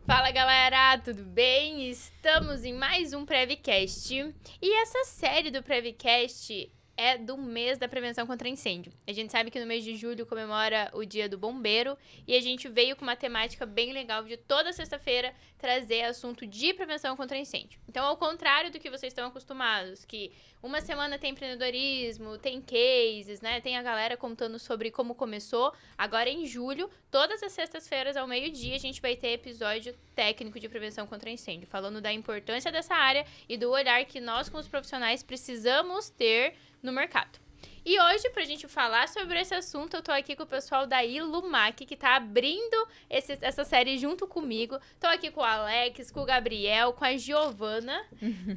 Fala galera, tudo bem? Estamos em mais um Prevcast e essa série do Prevcast é do mês da prevenção contra incêndio. A gente sabe que no mês de julho comemora o Dia do Bombeiro e a gente veio com uma temática bem legal de toda sexta-feira trazer assunto de prevenção contra incêndio. Então, ao contrário do que vocês estão acostumados, que uma semana tem empreendedorismo, tem cases, né? Tem a galera contando sobre como começou. Agora, em julho, todas as sextas-feiras ao meio-dia, a gente vai ter episódio técnico de prevenção contra incêndio, falando da importância dessa área e do olhar que nós, como os profissionais, precisamos ter no mercado. E hoje, pra gente falar sobre esse assunto, eu tô aqui com o pessoal da Ilumac, que tá abrindo essa série junto comigo. Tô aqui com o Alex, com o Gabriel, com a Giovana.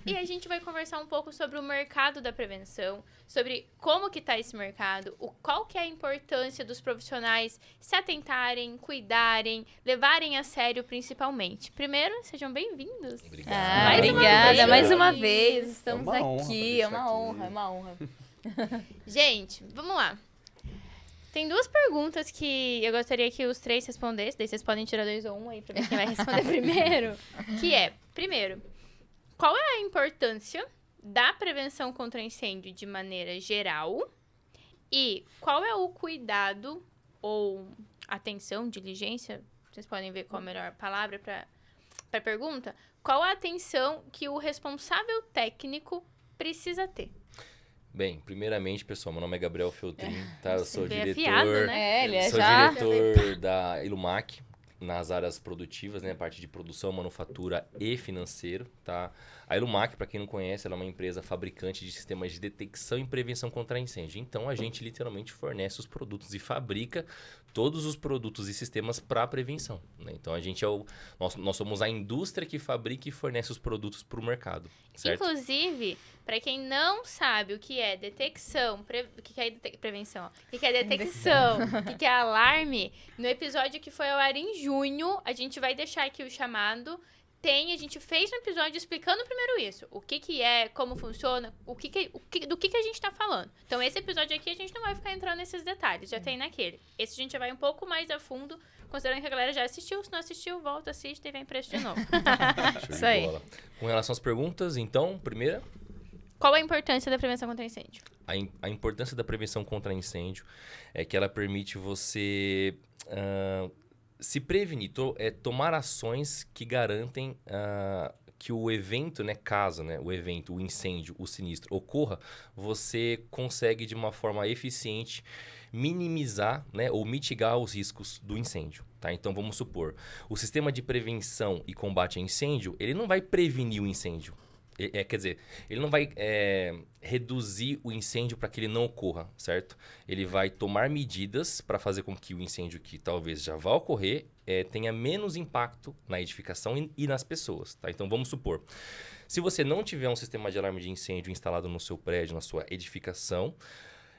E a gente vai conversar um pouco sobre o mercado da prevenção, sobre como que tá esse mercado, qual que é a importância dos profissionais se atentarem, cuidarem, levarem a sério principalmente. Primeiro, sejam bem-vindos. Obrigado. Obrigada, mais uma vez. Estamos É uma honra aqui, poder é estar uma aqui. honra, é uma honra. Gente, vamos lá. Tem duas perguntas que eu gostaria que os três respondessem. Daí vocês podem tirar 2 ou 1 aí pra ver quem vai responder primeiro. Que é, primeiro, qual é a importância da prevenção contra incêndio de maneira geral? E qual é o cuidado ou atenção, diligência? Vocês podem ver qual a melhor palavra pra pergunta. Qual a atenção que o responsável técnico precisa ter? Bem, primeiramente, pessoal, meu nome é Gabriel Feltrin, tá? Eu sou Bem diretor, afiado, né? Ele é sou já... diretor da Ilumac nas áreas produtivas, né? A parte de produção, manufatura e financeiro, tá? A Ilumac, para quem não conhece, ela é uma empresa fabricante de sistemas de detecção e prevenção contra incêndio. Então, a gente literalmente fornece os produtos e fabrica todos os produtos e sistemas para prevenção, né? Então, a gente é nós somos a indústria que fabrica e fornece os produtos para o mercado, certo? Inclusive, para quem não sabe o que é detecção, o que é prevenção, ó, o que é detecção, o que é alarme, no episódio que foi ao ar em junho, a gente vai deixar aqui o chamado. A gente fez um episódio explicando primeiro isso, o que é, como funciona, do que a gente tá falando. Então, esse episódio aqui, a gente não vai ficar entrando nesses detalhes, já tem naquele. Esse a gente já vai um pouco mais a fundo, considerando que a galera já assistiu. Se não assistiu, volta, assiste e vem pra esse de novo. Show de Isso aí. bola. Com relação às perguntas, então, primeira... Qual a importância da prevenção contra incêndio? A importância da prevenção contra incêndio é que ela permite você se prevenir, tomar ações que garantem que o evento, né, caso, né, o evento, o incêndio, o sinistro ocorra, você consegue de uma forma eficiente minimizar, né, ou mitigar os riscos do incêndio. Tá? Então, vamos supor, o sistema de prevenção e combate a incêndio, ele não vai prevenir o incêndio. Quer dizer, ele não vai reduzir o incêndio para que ele não ocorra, certo? Ele vai tomar medidas para fazer com que o incêndio que talvez já vá ocorrer tenha menos impacto na edificação e nas pessoas, tá? Então, vamos supor, se você não tiver um sistema de alarme de incêndio instalado no seu prédio, na sua edificação,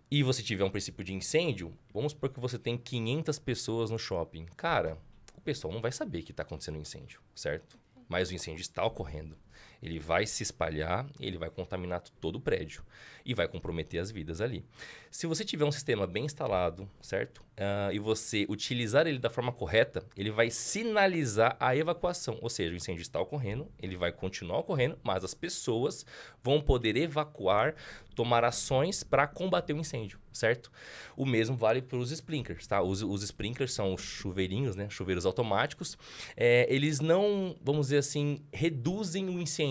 e você tiver um princípio de incêndio, vamos supor que você tem 500 pessoas no shopping. Cara, o pessoal não vai saber que está acontecendo um incêndio, certo? Mas o incêndio está ocorrendo. Ele vai se espalhar, ele vai contaminar todo o prédio e vai comprometer as vidas ali. Se você tiver um sistema bem instalado, certo? E você utilizar ele da forma correta, ele vai sinalizar a evacuação. Ou seja, o incêndio está ocorrendo, ele vai continuar ocorrendo, mas as pessoas vão poder evacuar, tomar ações para combater o incêndio, certo? O mesmo vale para os sprinklers, tá? Os sprinklers são os chuveirinhos, né? Chuveiros automáticos. Eles não, vamos dizer assim, reduzem o incêndio.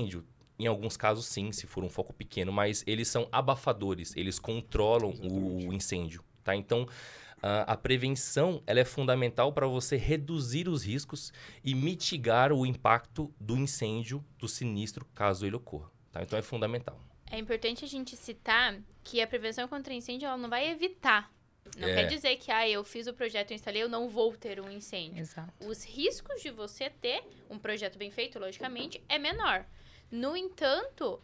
Em alguns casos, sim, se for um foco pequeno, mas eles são abafadores, eles controlam o incêndio, tá? Então, a prevenção ela é fundamental para você reduzir os riscos e mitigar o impacto do incêndio, do sinistro, caso ele ocorra, tá? Então, é fundamental. É importante a gente citar que a prevenção contra incêndio ela não vai evitar. Não quer dizer que eu fiz o projeto, eu instalei, eu não vou ter um incêndio. Exato. Os riscos de você ter um projeto bem feito, logicamente, é menor. No entanto,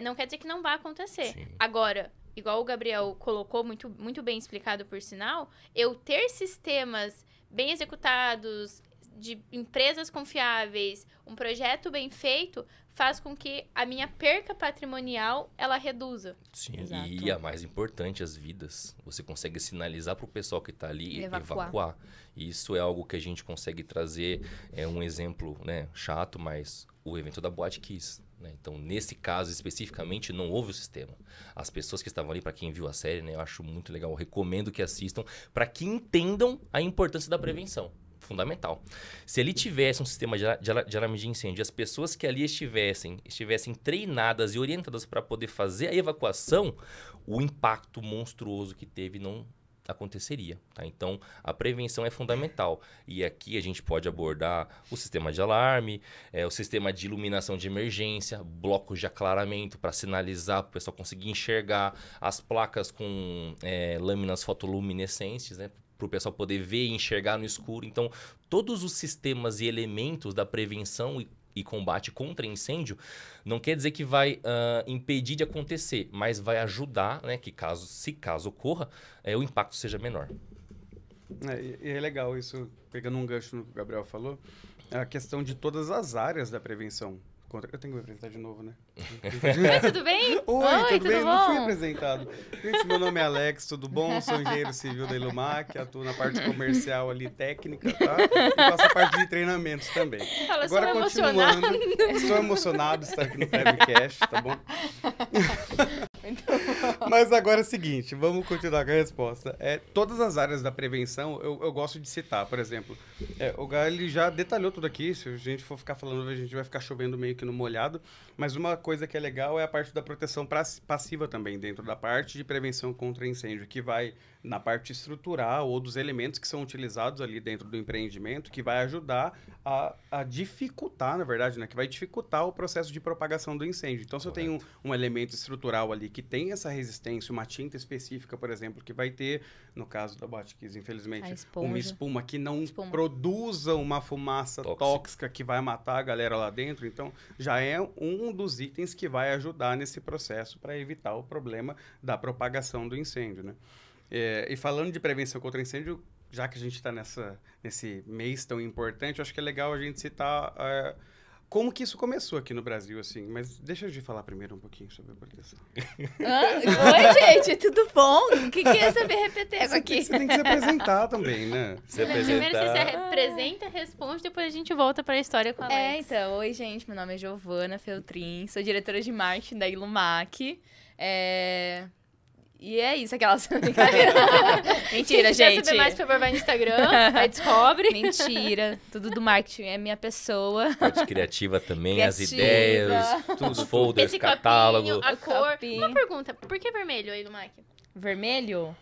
não quer dizer que não vai acontecer. Sim. Agora, igual o Gabriel colocou, muito, muito bem explicado por sinal, eu ter sistemas bem executados, de empresas confiáveis, um projeto bem feito, faz com que a minha perca patrimonial, ela reduza. Sim, Exato. e a mais importante, as vidas. Você consegue sinalizar para o pessoal que está ali e evacuar. Isso é algo que a gente consegue trazer, um exemplo, né, chato, mas o evento da Boate Kiss. Né? Então, nesse caso especificamente, não houve o sistema. As pessoas que estavam ali, para quem viu a série, né, eu acho muito legal, eu recomendo que assistam, para que entendam a importância da prevenção. Fundamental. Se ali tivesse um sistema de alarme de incêndio, as pessoas que ali estivessem treinadas e orientadas para poder fazer a evacuação, o impacto monstruoso que teve não aconteceria. Tá? Então, a prevenção é fundamental. E aqui a gente pode abordar o sistema de alarme, o sistema de iluminação de emergência, blocos de aclaramento para sinalizar, para o pessoal conseguir enxergar, as placas com lâminas fotoluminescentes, né? Para o pessoal poder ver e enxergar no escuro. Então, todos os sistemas e elementos da prevenção e combate contra incêndio não quer dizer que vai impedir de acontecer, mas vai ajudar, né, que caso ocorra, o impacto seja menor. E é legal isso, pegando um gancho no que o Gabriel falou, a questão de todas as áreas da prevenção. Eu tenho que me apresentar de novo, né? Oi, tudo bem? Oi, tudo bem? bom? Não fui apresentado. Gente, meu nome é Alex, tudo bom? Sou engenheiro civil da Ilumac, atuo na parte comercial ali, técnica, tá? E faço a parte de treinamentos também. Fala, Agora, sou emocionado. estou emocionado de estar aqui no Prevcast, tá bom? Mas agora é o seguinte, vamos continuar com a resposta. Todas as áreas da prevenção, eu gosto de citar, por exemplo, o Gal ele já detalhou tudo aqui, se a gente for ficar falando, a gente vai ficar chovendo meio que no molhado, mas uma coisa que é legal é a parte da proteção passiva também, dentro da parte de prevenção contra incêndio, que vai na parte estrutural ou dos elementos que são utilizados ali dentro do empreendimento, que vai ajudar a dificultar, na verdade, né? Que vai dificultar o processo de propagação do incêndio. Então, se eu tenho um elemento estrutural ali que tem essa resistência, uma tinta específica, por exemplo, que vai ter, no caso da Boate Kiss, infelizmente, uma espuma que não produza uma fumaça tóxica que vai matar a galera lá dentro. Então, já é um dos itens que vai ajudar nesse processo para evitar o problema da propagação do incêndio, né? E falando de prevenção contra incêndio, já que a gente está nesse mês tão importante, eu acho que é legal a gente citar como que isso começou aqui no Brasil, assim. Mas deixa eu te falar primeiro um pouquinho sobre a proteção. Oi, gente, tudo bom? O que é saber repeteco aqui? Você tem que se apresentar também, né? Primeiro você se apresenta, responde, depois a gente volta para a história com a Alex. Então, oi, gente, meu nome é Giovana Feltrin, sou diretora de marketing da Ilumac. E é isso, aquelas... Mentira, gente. Quer saber mais, por favor, vai no Instagram, aí descobre. Mentira, tudo do marketing é minha pessoa. Parte criativa também, as ideias, os folders, Esse catálogo. Copinho, a cor. Copinho. Uma pergunta, por que vermelho aí, Ilumac? Vermelho?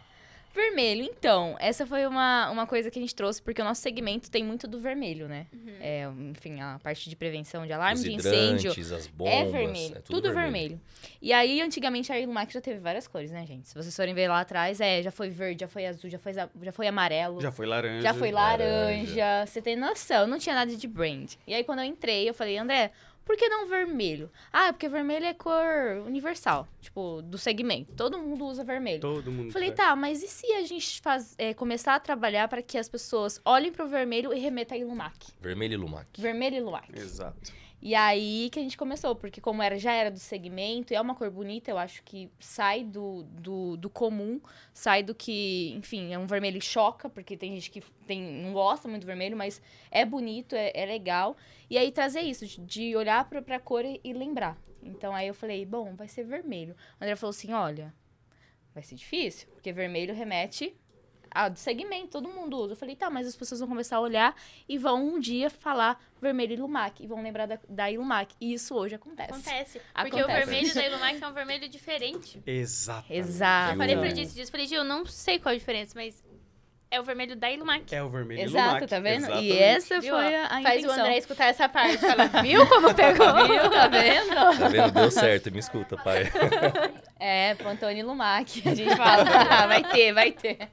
Vermelho, então, essa foi uma coisa que a gente trouxe, porque o nosso segmento tem muito do vermelho, né? Enfim, a parte de prevenção de alarme Os de incêndio as bombas, é vermelho, tudo vermelho. E aí, antigamente, a Ilumac já teve várias cores, né, gente? Se vocês forem ver lá atrás, já foi verde, já foi azul, já foi amarelo. Já foi laranja. Já foi laranja. Você tem noção, não tinha nada de brand. E aí, quando eu entrei, eu falei, André, por que não vermelho? Porque vermelho é cor universal, tipo, do segmento. Todo mundo usa vermelho. Todo mundo. Falei, tá, mas e se a gente começar a trabalhar para que as pessoas olhem pro vermelho e remetam a Ilumac? Vermelho e Ilumac. Vermelho e Ilumac. Exato. E aí que a gente começou, porque como já era do segmento, e é uma cor bonita, eu acho que sai do comum, sai do que, enfim, é um vermelho que choca, porque tem gente que não gosta muito do vermelho, mas é bonito, é legal. E aí trazer isso, de olhar pra cor e lembrar. Então aí eu falei, bom, vai ser vermelho. O André falou assim, olha, vai ser difícil, porque vermelho remete do segmento, todo mundo usa. Eu falei, tá, mas as pessoas vão começar a olhar e vão um dia falar vermelho Ilumac e vão lembrar da Ilumac. E isso hoje acontece. Porque o vermelho da Ilumac é um vermelho diferente. Exato. Eu falei pra Disso, falei, eu não sei qual a diferença, mas é o vermelho da Ilumac. É o vermelho Exato, Ilumac. tá vendo? Exatamente. E essa Viu, foi a Faz intenção. o André escutar essa parte. Fala, viu como pegou? Viu, tá vendo? Tá vendo? Deu certo, me escuta, pai. Pantone Ilumac. A gente fala, vai ter.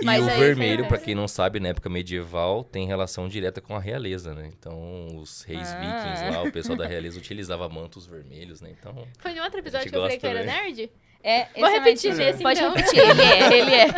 E o vermelho, pra quem não sabe, na época medieval, tem relação direta com a realeza, né? Então, os reis vikings lá, o pessoal da realeza utilizava mantos vermelhos, né? Então, Foi em outro episódio que eu falei que eu era nerd? Vou repetir esse, Pode então. repetir, ele é.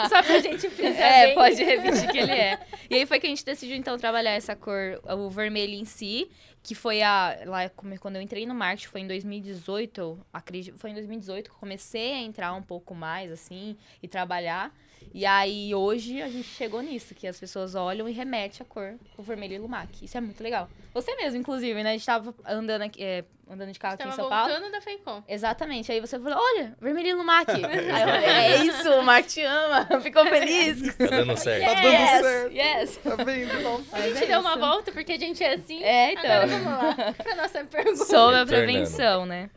Só pra gente frisar bem. Pode repetir que ele é. E aí foi que a gente decidiu, então, trabalhar essa cor, o vermelho em si, que foi lá quando eu entrei no marketing, foi em 2018, eu acredito, foi em 2018 que eu comecei a entrar um pouco mais, assim, e trabalhar. E aí, hoje, a gente chegou nisso, que as pessoas olham e remetem a cor, o vermelho e Lumac. Isso é muito legal. Você mesmo, inclusive, né? A gente tava andando aqui, andando de carro aqui em São Paulo. Voltando da Feicom. Exatamente. Aí você falou, olha, vermelho e Lumac. Aí eu falei, é isso, o Marco te ama. Ficou feliz. Tá dando certo. Tá dando certo. Yes. Tá vendo? A gente deu uma volta porque a gente é assim. Então. Agora vamos lá pra nossa pergunta. Sobre a Retornando. prevenção, né?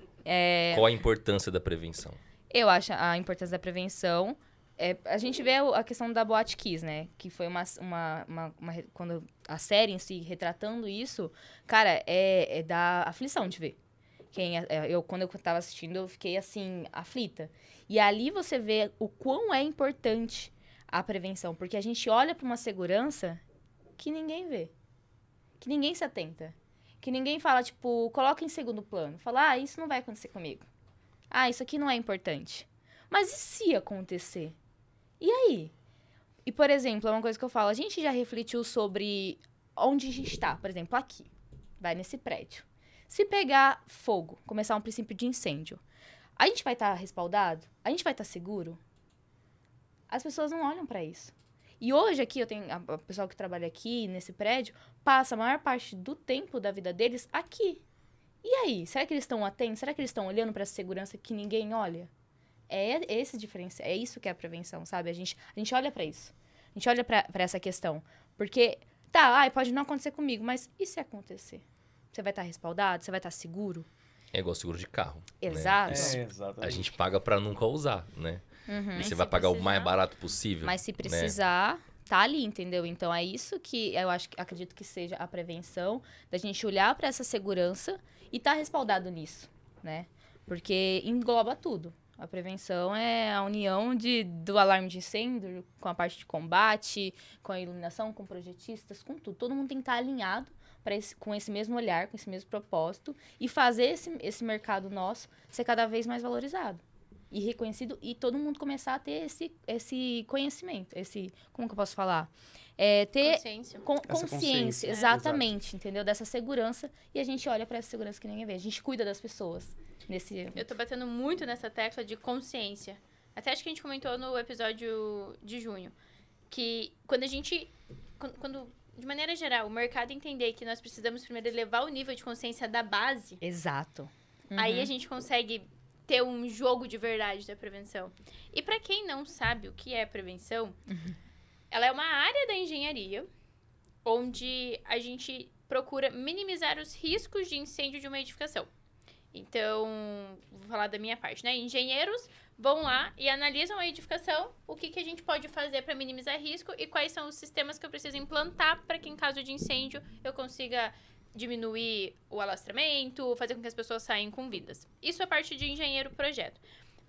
Qual a importância da prevenção? Eu acho a importância da prevenção. A gente vê a questão da Boate Kiss, né? Que foi quando a série em si, retratando isso, cara, é da aflição de ver. Quando eu tava assistindo, eu fiquei, assim, aflita. E ali você vê o quão é importante a prevenção. Porque a gente olha para uma segurança que ninguém vê. Que ninguém se atenta. Que ninguém fala, tipo, coloca em segundo plano. Fala, isso não vai acontecer comigo. Isso aqui não é importante. Mas e se acontecer? E aí? E, por exemplo, é uma coisa que eu falo, a gente já refletiu sobre onde a gente está, por exemplo, aqui, vai nesse prédio. Se pegar fogo, começar um princípio de incêndio, a gente vai estar respaldado? A gente vai estar seguro? As pessoas não olham para isso. E hoje aqui, eu tenho o pessoal que trabalha aqui, nesse prédio, passa a maior parte do tempo da vida deles aqui. E aí? Será que eles estão atentos? Será que eles estão olhando para essa segurança que ninguém olha? É esse diferença, é isso que é a prevenção, sabe? A gente olha pra isso. A gente olha pra essa questão. Porque, pode não acontecer comigo, mas e se acontecer? Você vai estar respaldado? Você vai estar seguro? É igual seguro de carro. Exato. Né? Exatamente. A gente paga pra nunca usar, né? E você se vai pagar o precisar. mais barato possível. Mas se né? precisar, tá ali, entendeu? Então, é isso que eu acredito que seja a prevenção, da gente olhar pra essa segurança e tá respaldado nisso, né? Porque engloba tudo. A prevenção é a união do alarme de incêndio com a parte de combate, com a iluminação, com projetistas, com tudo. Todo mundo tem que estar alinhado com esse mesmo olhar, com esse mesmo propósito e fazer esse mercado nosso ser cada vez mais valorizado e reconhecido e todo mundo começar a ter esse conhecimento, como que eu posso falar? Ter Consciência. consciência, exatamente, entendeu? Dessa segurança e a gente olha para essa segurança que ninguém vê. A gente cuida das pessoas. Eu tô batendo muito nessa tecla de consciência. Até acho que a gente comentou no episódio de junho. Que quando a gente... de maneira geral, o mercado entender que nós precisamos primeiro elevar o nível de consciência da base... Exato. Aí a gente consegue ter um jogo de verdade da prevenção. E pra quem não sabe o que é prevenção, ela é uma área da engenharia onde a gente procura minimizar os riscos de incêndio de uma edificação. Então, vou falar da minha parte, né? Engenheiros vão lá e analisam a edificação, o que a gente pode fazer para minimizar risco e quais são os sistemas que eu preciso implantar para que, em caso de incêndio, eu consiga diminuir o alastramento, fazer com que as pessoas saiam com vidas. Isso é parte de engenheiro projeto.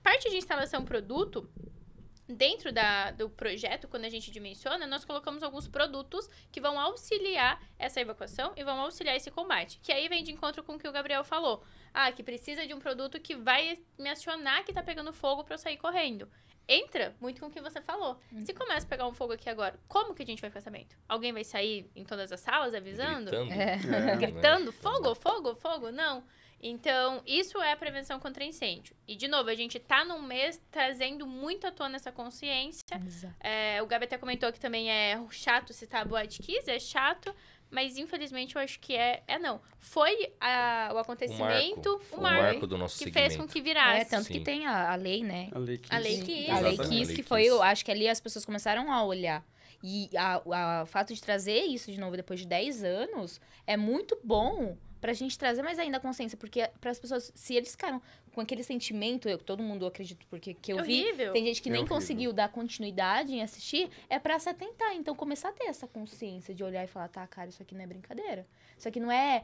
Parte de instalação produto, dentro do projeto, quando a gente dimensiona, nós colocamos alguns produtos que vão auxiliar essa evacuação e vão auxiliar esse combate. Que aí vem de encontro com o que o Gabriel falou. Que precisa de um produto que vai me acionar que tá pegando fogo pra eu sair correndo. Entra muito com o que você falou. Se começa a pegar um fogo aqui agora, como que a gente vai ficar sabendo? Alguém vai sair em todas as salas avisando? Gritando. Gritando? Fogo, fogo, fogo? Não. Então, isso é a prevenção contra incêndio. E, de novo, a gente tá num mês trazendo muito à tona essa consciência. Exato. O Gabi até comentou que também é chato citar a Boate Kiss, é chato, mas infelizmente eu acho que não. Foi o acontecimento, o marco do nosso que segmento. fez com que virasse. Tanto Sim. que tem a lei, né? A Lei Kiss. A Lei Kiss. A Lei Exatamente. Kiss, A Lei que foi, Kiss. eu acho que ali as pessoas começaram a olhar. E o fato de trazer isso de novo depois de 10 anos é muito bom pra gente trazer mais ainda a consciência. Porque para as pessoas, se eles ficaram com aquele sentimento, todo mundo acredito, porque que eu Horrível. vi, tem gente que nem horrível. conseguiu dar continuidade em assistir, é pra se atentar. Então, começar a ter essa consciência de olhar e falar, cara, isso aqui não é brincadeira. Isso aqui não é,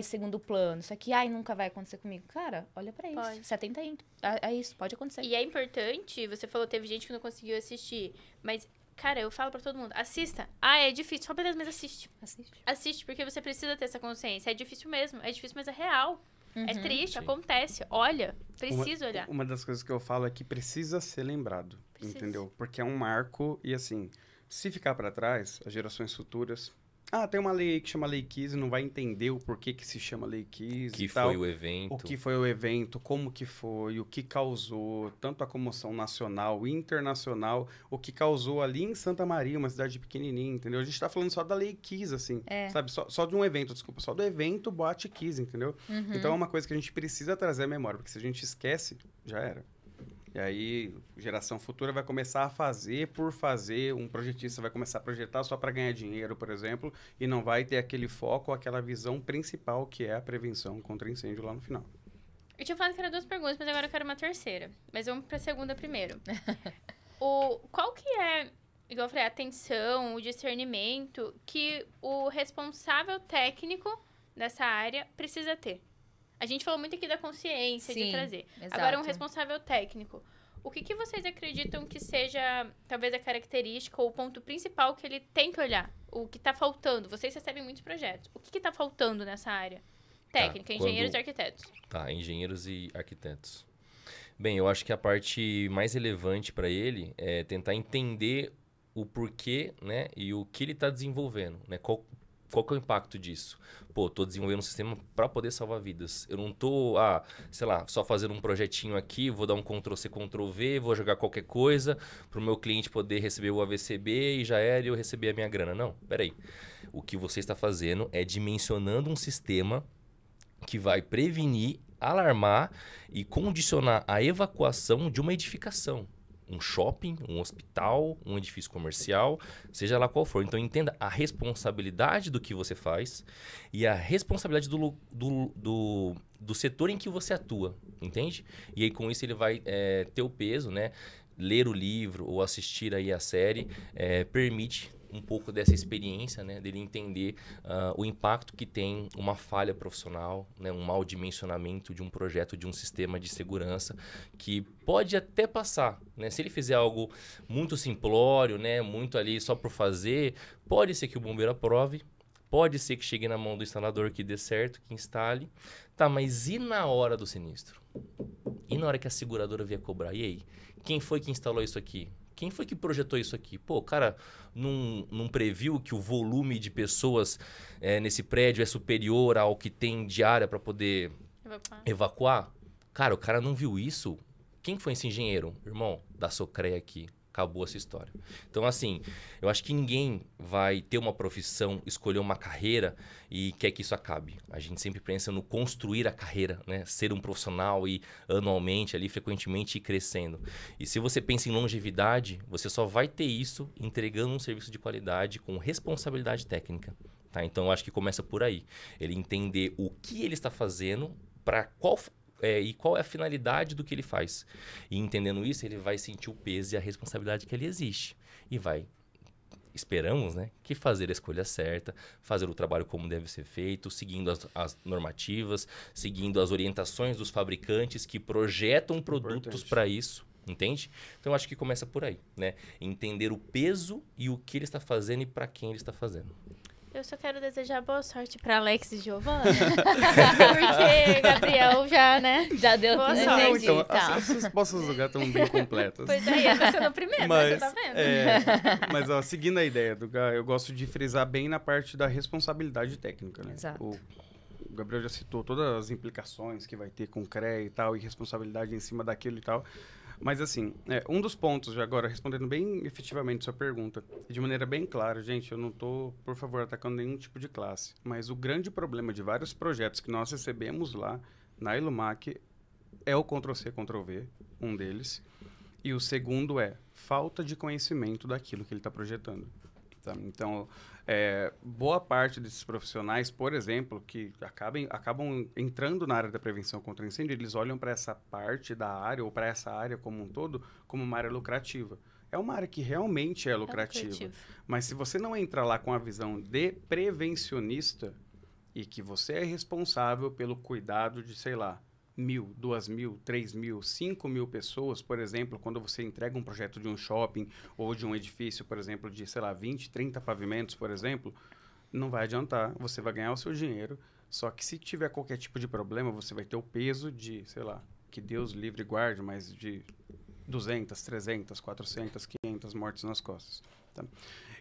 segundo plano. Isso aqui, nunca vai acontecer comigo. Cara, olha pra isso. Pode. Se atenta aí. É isso, pode acontecer. E é importante, você falou, teve gente que não conseguiu assistir, mas, cara, eu falo pra todo mundo, assista. É difícil, só beleza, mas assiste. Assiste. Assiste, porque você precisa ter essa consciência. É difícil mesmo, mas é real. É triste, Sim. acontece. Olha, precisa olhar. Uma das coisas que eu falo é que precisa ser lembrado, Precisa. entendeu? Porque é um marco e, assim, se ficar para trás, as gerações futuras... Ah, tem uma lei aí que chama Lei Kiss e não vai entender o porquê que se chama Lei Kiss Que e tal. foi o evento. O que foi o evento, como que foi, o que causou, tanto a comoção nacional e internacional, o que causou ali em Santa Maria, uma cidade pequenininha, entendeu? A gente tá falando só da Lei Kiss, assim, sabe? Só de um evento, desculpa, só do evento Boate Kiss, entendeu? Então é uma coisa que a gente precisa trazer à memória, porque se a gente esquece, já era. E aí, geração futura vai começar a fazer por fazer, um projetista vai começar a projetar só para ganhar dinheiro, por exemplo, e não vai ter aquele foco, aquela visão principal que é a prevenção contra incêndio lá no final. Eu tinha falado que eram 2 perguntas, mas agora eu quero uma terceira. Mas vamos pra segunda primeiro. Qual que é, igual eu falei, a atenção, o discernimento que o responsável técnico dessa área precisa ter? A gente falou muito aqui da consciência, de Sim, trazer. exato. Agora, um responsável técnico. O que vocês acreditam que seja, talvez, a característica ou o ponto principal que ele tem que olhar? O que está faltando? Vocês recebem muitos projetos. O que está faltando nessa área? Técnica, engenheiros e arquitetos. Tá, engenheiros e arquitetos. Bem, eu acho que a parte mais relevante para ele é tentar entender o porquê, né, e o que ele está desenvolvendo, né? Qual que é o impacto disso? Pô, tô desenvolvendo um sistema para poder salvar vidas. Eu não tô, sei lá, só fazendo um projetinho aqui, vou dar um Ctrl+C, Ctrl+V, vou jogar qualquer coisa pro meu cliente poder receber o AVCB e já era e eu receber a minha grana. Não, peraí. O que você está fazendo é dimensionando um sistema que vai prevenir, alarmar e condicionar a evacuação de uma edificação. Um shopping, um hospital, um edifício comercial, seja lá qual for. Então, entenda a responsabilidade do que você faz e a responsabilidade do setor em que você atua, entende? E aí, com isso, ele vai ter o peso, né? Ler o livro ou assistir aí a série permite um pouco dessa experiência, né, dele entender o impacto que tem uma falha profissional, né, um mau dimensionamento de um projeto, de um sistema de segurança, que pode até passar, né, se ele fizer algo muito simplório, né, muito ali só por fazer, pode ser que o bombeiro aprove, pode ser que chegue na mão do instalador que dê certo, que instale, tá, mas e na hora do sinistro? E na hora que a seguradora vier cobrar? E aí? Quem foi que instalou isso aqui? Quem foi que projetou isso aqui? Pô, o cara não previu que o volume de pessoas nesse prédio é superior ao que tem de área para poder evacuar? Cara, o cara não viu isso? Quem foi esse engenheiro? Irmão, da Socré aqui. Acabou essa história. Então, assim, eu acho que ninguém vai ter uma profissão, escolher uma carreira e quer que isso acabe. A gente sempre pensa no construir a carreira, né? Ser um profissional e anualmente, ali, frequentemente ir crescendo. E se você pensa em longevidade, você só vai ter isso entregando um serviço de qualidade com responsabilidade técnica. Tá? Então, eu acho que começa por aí. Ele entender o que ele está fazendo, para qual e qual é a finalidade do que ele faz. E entendendo isso, ele vai sentir o peso e a responsabilidade que ele existe. E vai, esperamos, né, que fazer a escolha certa, fazer o trabalho como deve ser feito, seguindo as normativas, seguindo as orientações dos fabricantes que projetam produtos para isso. Entende? Então, eu acho que começa por aí, né? Entender o peso e o que ele está fazendo e para quem ele está fazendo. Eu só quero desejar boa sorte pra Alex e Giovana. Porque Gabriel já, né? Já deu Boa tudo. sorte. Entendi, Então, tá. as respostas do Gá estão bem completas. Pois é, ia ser no primeiro, mas você tá vendo. Mas, ó, seguindo a ideia do Gá, eu gosto de frisar bem na parte da responsabilidade técnica, né? Exato. O Gabriel já citou todas as implicações que vai ter com CREA e tal, e responsabilidade em cima daquilo e tal. Mas, assim, um dos pontos, agora, respondendo bem efetivamente sua pergunta, de maneira bem clara, gente, eu não estou, por favor, atacando nenhum tipo de classe, mas o grande problema de vários projetos que nós recebemos lá na Ilumac é o Ctrl+C, Ctrl+V, um deles, e o segundo é falta de conhecimento daquilo que ele está projetando. Tá? Então, boa parte desses profissionais, por exemplo, que acabam entrando na área da prevenção contra incêndio, eles olham para essa parte da área, ou para essa área como um todo, como uma área lucrativa. É uma área que realmente é lucrativa. Mas se você não entrar lá com a visão de prevencionista, e que você é responsável pelo cuidado de, sei lá, 1.000, 2.000, 3.000, 5.000 pessoas, por exemplo, quando você entrega um projeto de um shopping ou de um edifício, por exemplo, de, sei lá, 20, 30 pavimentos, por exemplo, não vai adiantar. Você vai ganhar o seu dinheiro, Só que se tiver qualquer tipo de problema, você vai ter o peso de, sei lá, que Deus livre e guarde, mas de 200, 300, 400, 500 mortes nas costas. Tá?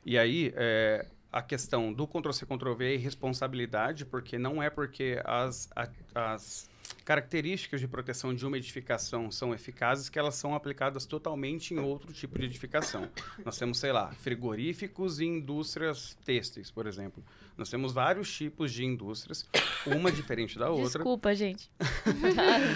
E aí, a questão do Ctrl-C, Ctrl-V é irresponsabilidade, porque não é porque as características de proteção de uma edificação são eficazes que elas são aplicadas totalmente em outro tipo de edificação. Nós temos, sei lá, frigoríficos e indústrias têxteis, por exemplo. Nós temos vários tipos de indústrias, uma diferente da outra. Desculpa, gente.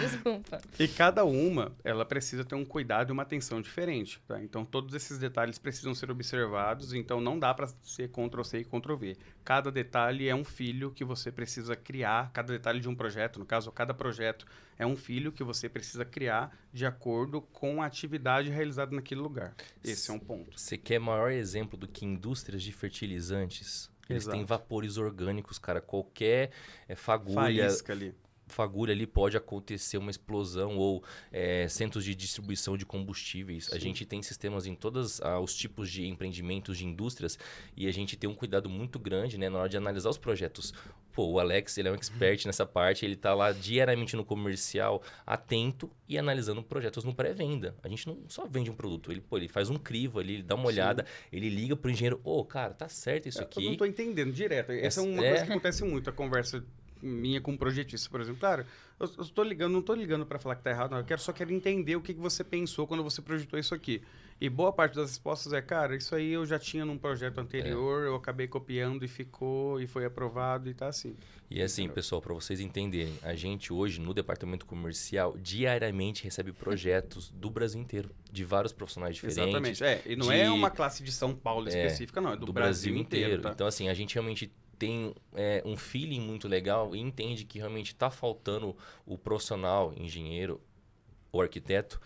Desculpa. E cada uma, ela precisa ter um cuidado e uma atenção diferente, tá? Então, todos esses detalhes precisam ser observados, então não dá para ser Ctrl-C e Ctrl-V. Cada detalhe é um filho que você precisa criar, cada detalhe de um projeto, no caso, cada projeto é um filho que você precisa criar de acordo com a atividade realizada naquele lugar. Esse é um ponto. Você quer maior exemplo do que indústrias de fertilizantes? Eles têm vapores orgânicos, cara. Qualquer fagulha ali pode acontecer uma explosão ou centros de distribuição de combustíveis. Sim. A gente tem sistemas em todos os tipos de empreendimentos, de indústrias, e a gente tem um cuidado muito grande, né, na hora de analisar os projetos. Pô, o Alex, ele é um expert nessa parte, ele tá lá diariamente no comercial, atento e analisando projetos no pré-venda. A gente não só vende um produto, ele faz um crivo ali, ele dá uma olhada, ele liga pro engenheiro, cara, tá certo isso aqui. Eu não tô entendendo direto. Essa é uma coisa que acontece muito, a conversa minha com um projetista, por exemplo. Cara, eu não tô ligando para falar que tá errado, não. Eu só quero entender o que você pensou quando você projetou isso aqui. E boa parte das respostas cara, isso aí eu já tinha num projeto anterior, eu acabei copiando e ficou, e foi aprovado e tá assim. E assim, entendeu? Pessoal, para vocês entenderem, a gente hoje no departamento comercial diariamente recebe projetos do Brasil inteiro, de vários profissionais diferentes. Exatamente, e não é uma classe de São Paulo específica, não, é do Brasil inteiro. Tá? Então assim, a gente realmente tem um feeling muito legal e entende que realmente está faltando o profissional, engenheiro ou arquiteto,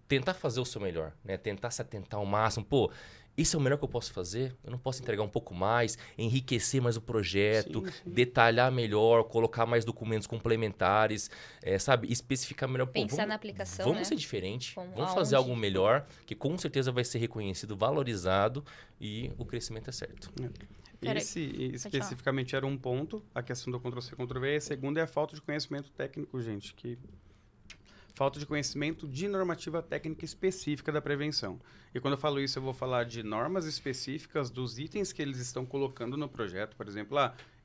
tentar fazer o seu melhor, né? Tentar se atentar ao máximo. Pô, isso é o melhor que eu posso fazer? Eu não posso entregar um pouco mais, enriquecer mais o projeto, sim. Detalhar melhor, colocar mais documentos complementares, sabe? Especificar melhor. Pensar na aplicação, Vamos ser diferente, vamos fazer algo melhor, que com certeza vai ser reconhecido, valorizado e o crescimento é certo. Esse especificamente era um ponto, a questão do Ctrl-C, Ctrl-V. E a segunda é a falta de conhecimento técnico, gente. Falta de conhecimento de normativa técnica específica da prevenção. E quando eu falo isso, eu vou falar de normas específicas dos itens que eles estão colocando no projeto. Por exemplo,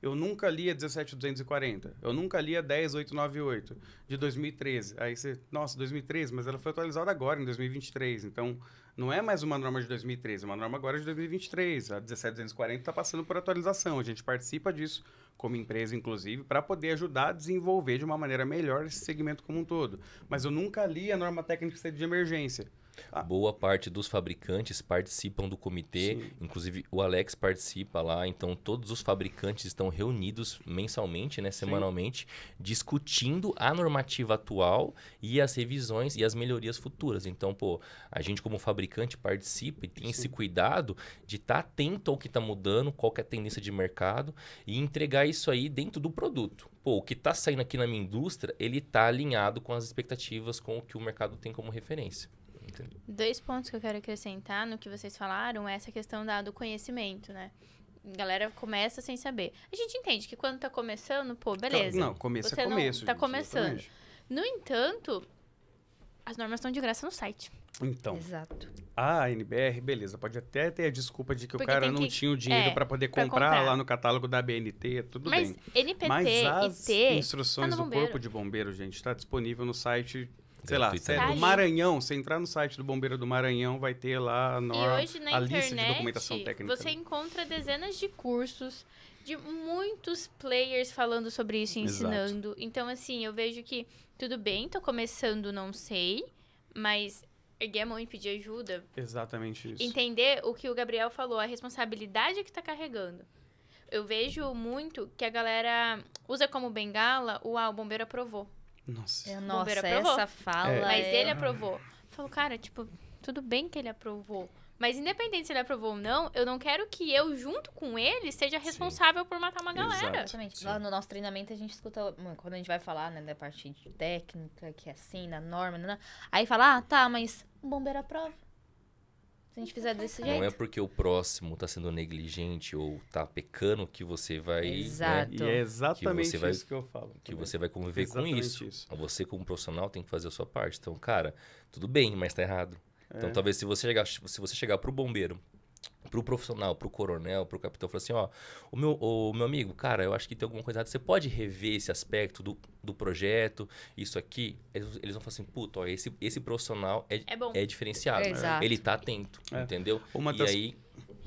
eu nunca li a 17240, eu nunca li a 10898 de 2013. Aí você, nossa, 2013, mas ela foi atualizada agora, em 2023. Então, não é mais uma norma de 2013, é uma norma agora de 2023. A 17240 está passando por atualização. A gente participa disso como empresa, inclusive, para poder ajudar a desenvolver de uma maneira melhor esse segmento como um todo. Mas eu nunca li a norma técnica de emergência. Boa parte dos fabricantes participam do comitê, sim. Inclusive o Alex participa lá, então todos os fabricantes estão reunidos mensalmente, né, semanalmente, sim. Discutindo a normativa atual e as revisões e as melhorias futuras. Então, a gente como fabricante participa e tem sim. Esse cuidado de estar atento ao que está mudando, qual que é a tendência de mercado e entregar isso aí dentro do produto. O que está saindo aqui na minha indústria, ele está alinhado com as expectativas, com o que o mercado tem como referência. 2 pontos que eu quero acrescentar no que vocês falaram é essa questão do conhecimento, né? A galera começa sem saber. A gente entende que quando tá começando, beleza. Não, começo é começo. Tá começando. Exatamente. No entanto, as normas estão de graça no site. Então. Exato. A NBR, beleza, pode até ter a desculpa de que o cara não tinha o dinheiro para poder comprar lá no catálogo da BNT, tudo bem. NPT, mas as instruções do Corpo de Bombeiro, gente, está disponível no site. Sei lá, do Maranhão, você entrar no site do Bombeiro do Maranhão, vai ter lá a lista de documentação técnica. Você encontra dezenas de cursos, de muitos players falando sobre isso e ensinando. Exato. Então, assim, eu vejo que tudo bem, tô começando, não sei, mas erguer a mão e pedir ajuda. Exatamente isso. Entender o que o Gabriel falou, a responsabilidade que tá carregando. Eu vejo muito que a galera usa como bengala o bombeiro aprovou. Nossa, essa fala. Mas ele aprovou. Falou, cara, tudo bem que ele aprovou. Mas independente se ele aprovou ou não, eu não quero que eu, junto com ele, seja responsável por matar uma galera. Exatamente. Lá no nosso treinamento, a gente escuta, quando a gente vai falar, né, da parte técnica, que é assim, da norma, aí fala, mas o bombeiro aprova. Se a gente fizer desse Não é jeito. porque o próximo tá sendo negligente ou tá pecando que você vai... né, Exato. E é exatamente Que você vai- isso que eu falo. que também. você vai conviver com Exatamente isso. isso. Você, como profissional, tem que fazer a sua parte. Então, cara, tudo bem, mas tá errado. Então, É. talvez se você chegar pro bombeiro, pro profissional, pro coronel, pro capitão, falar assim, ó, o meu amigo, cara, eu acho que tem alguma coisa errada. Você pode rever esse aspecto do projeto, isso aqui? Eles vão falar assim, puto, ó, esse profissional É bom. é diferenciado. Exato. Ele tá atento, É. entendeu? Uma E das- aí,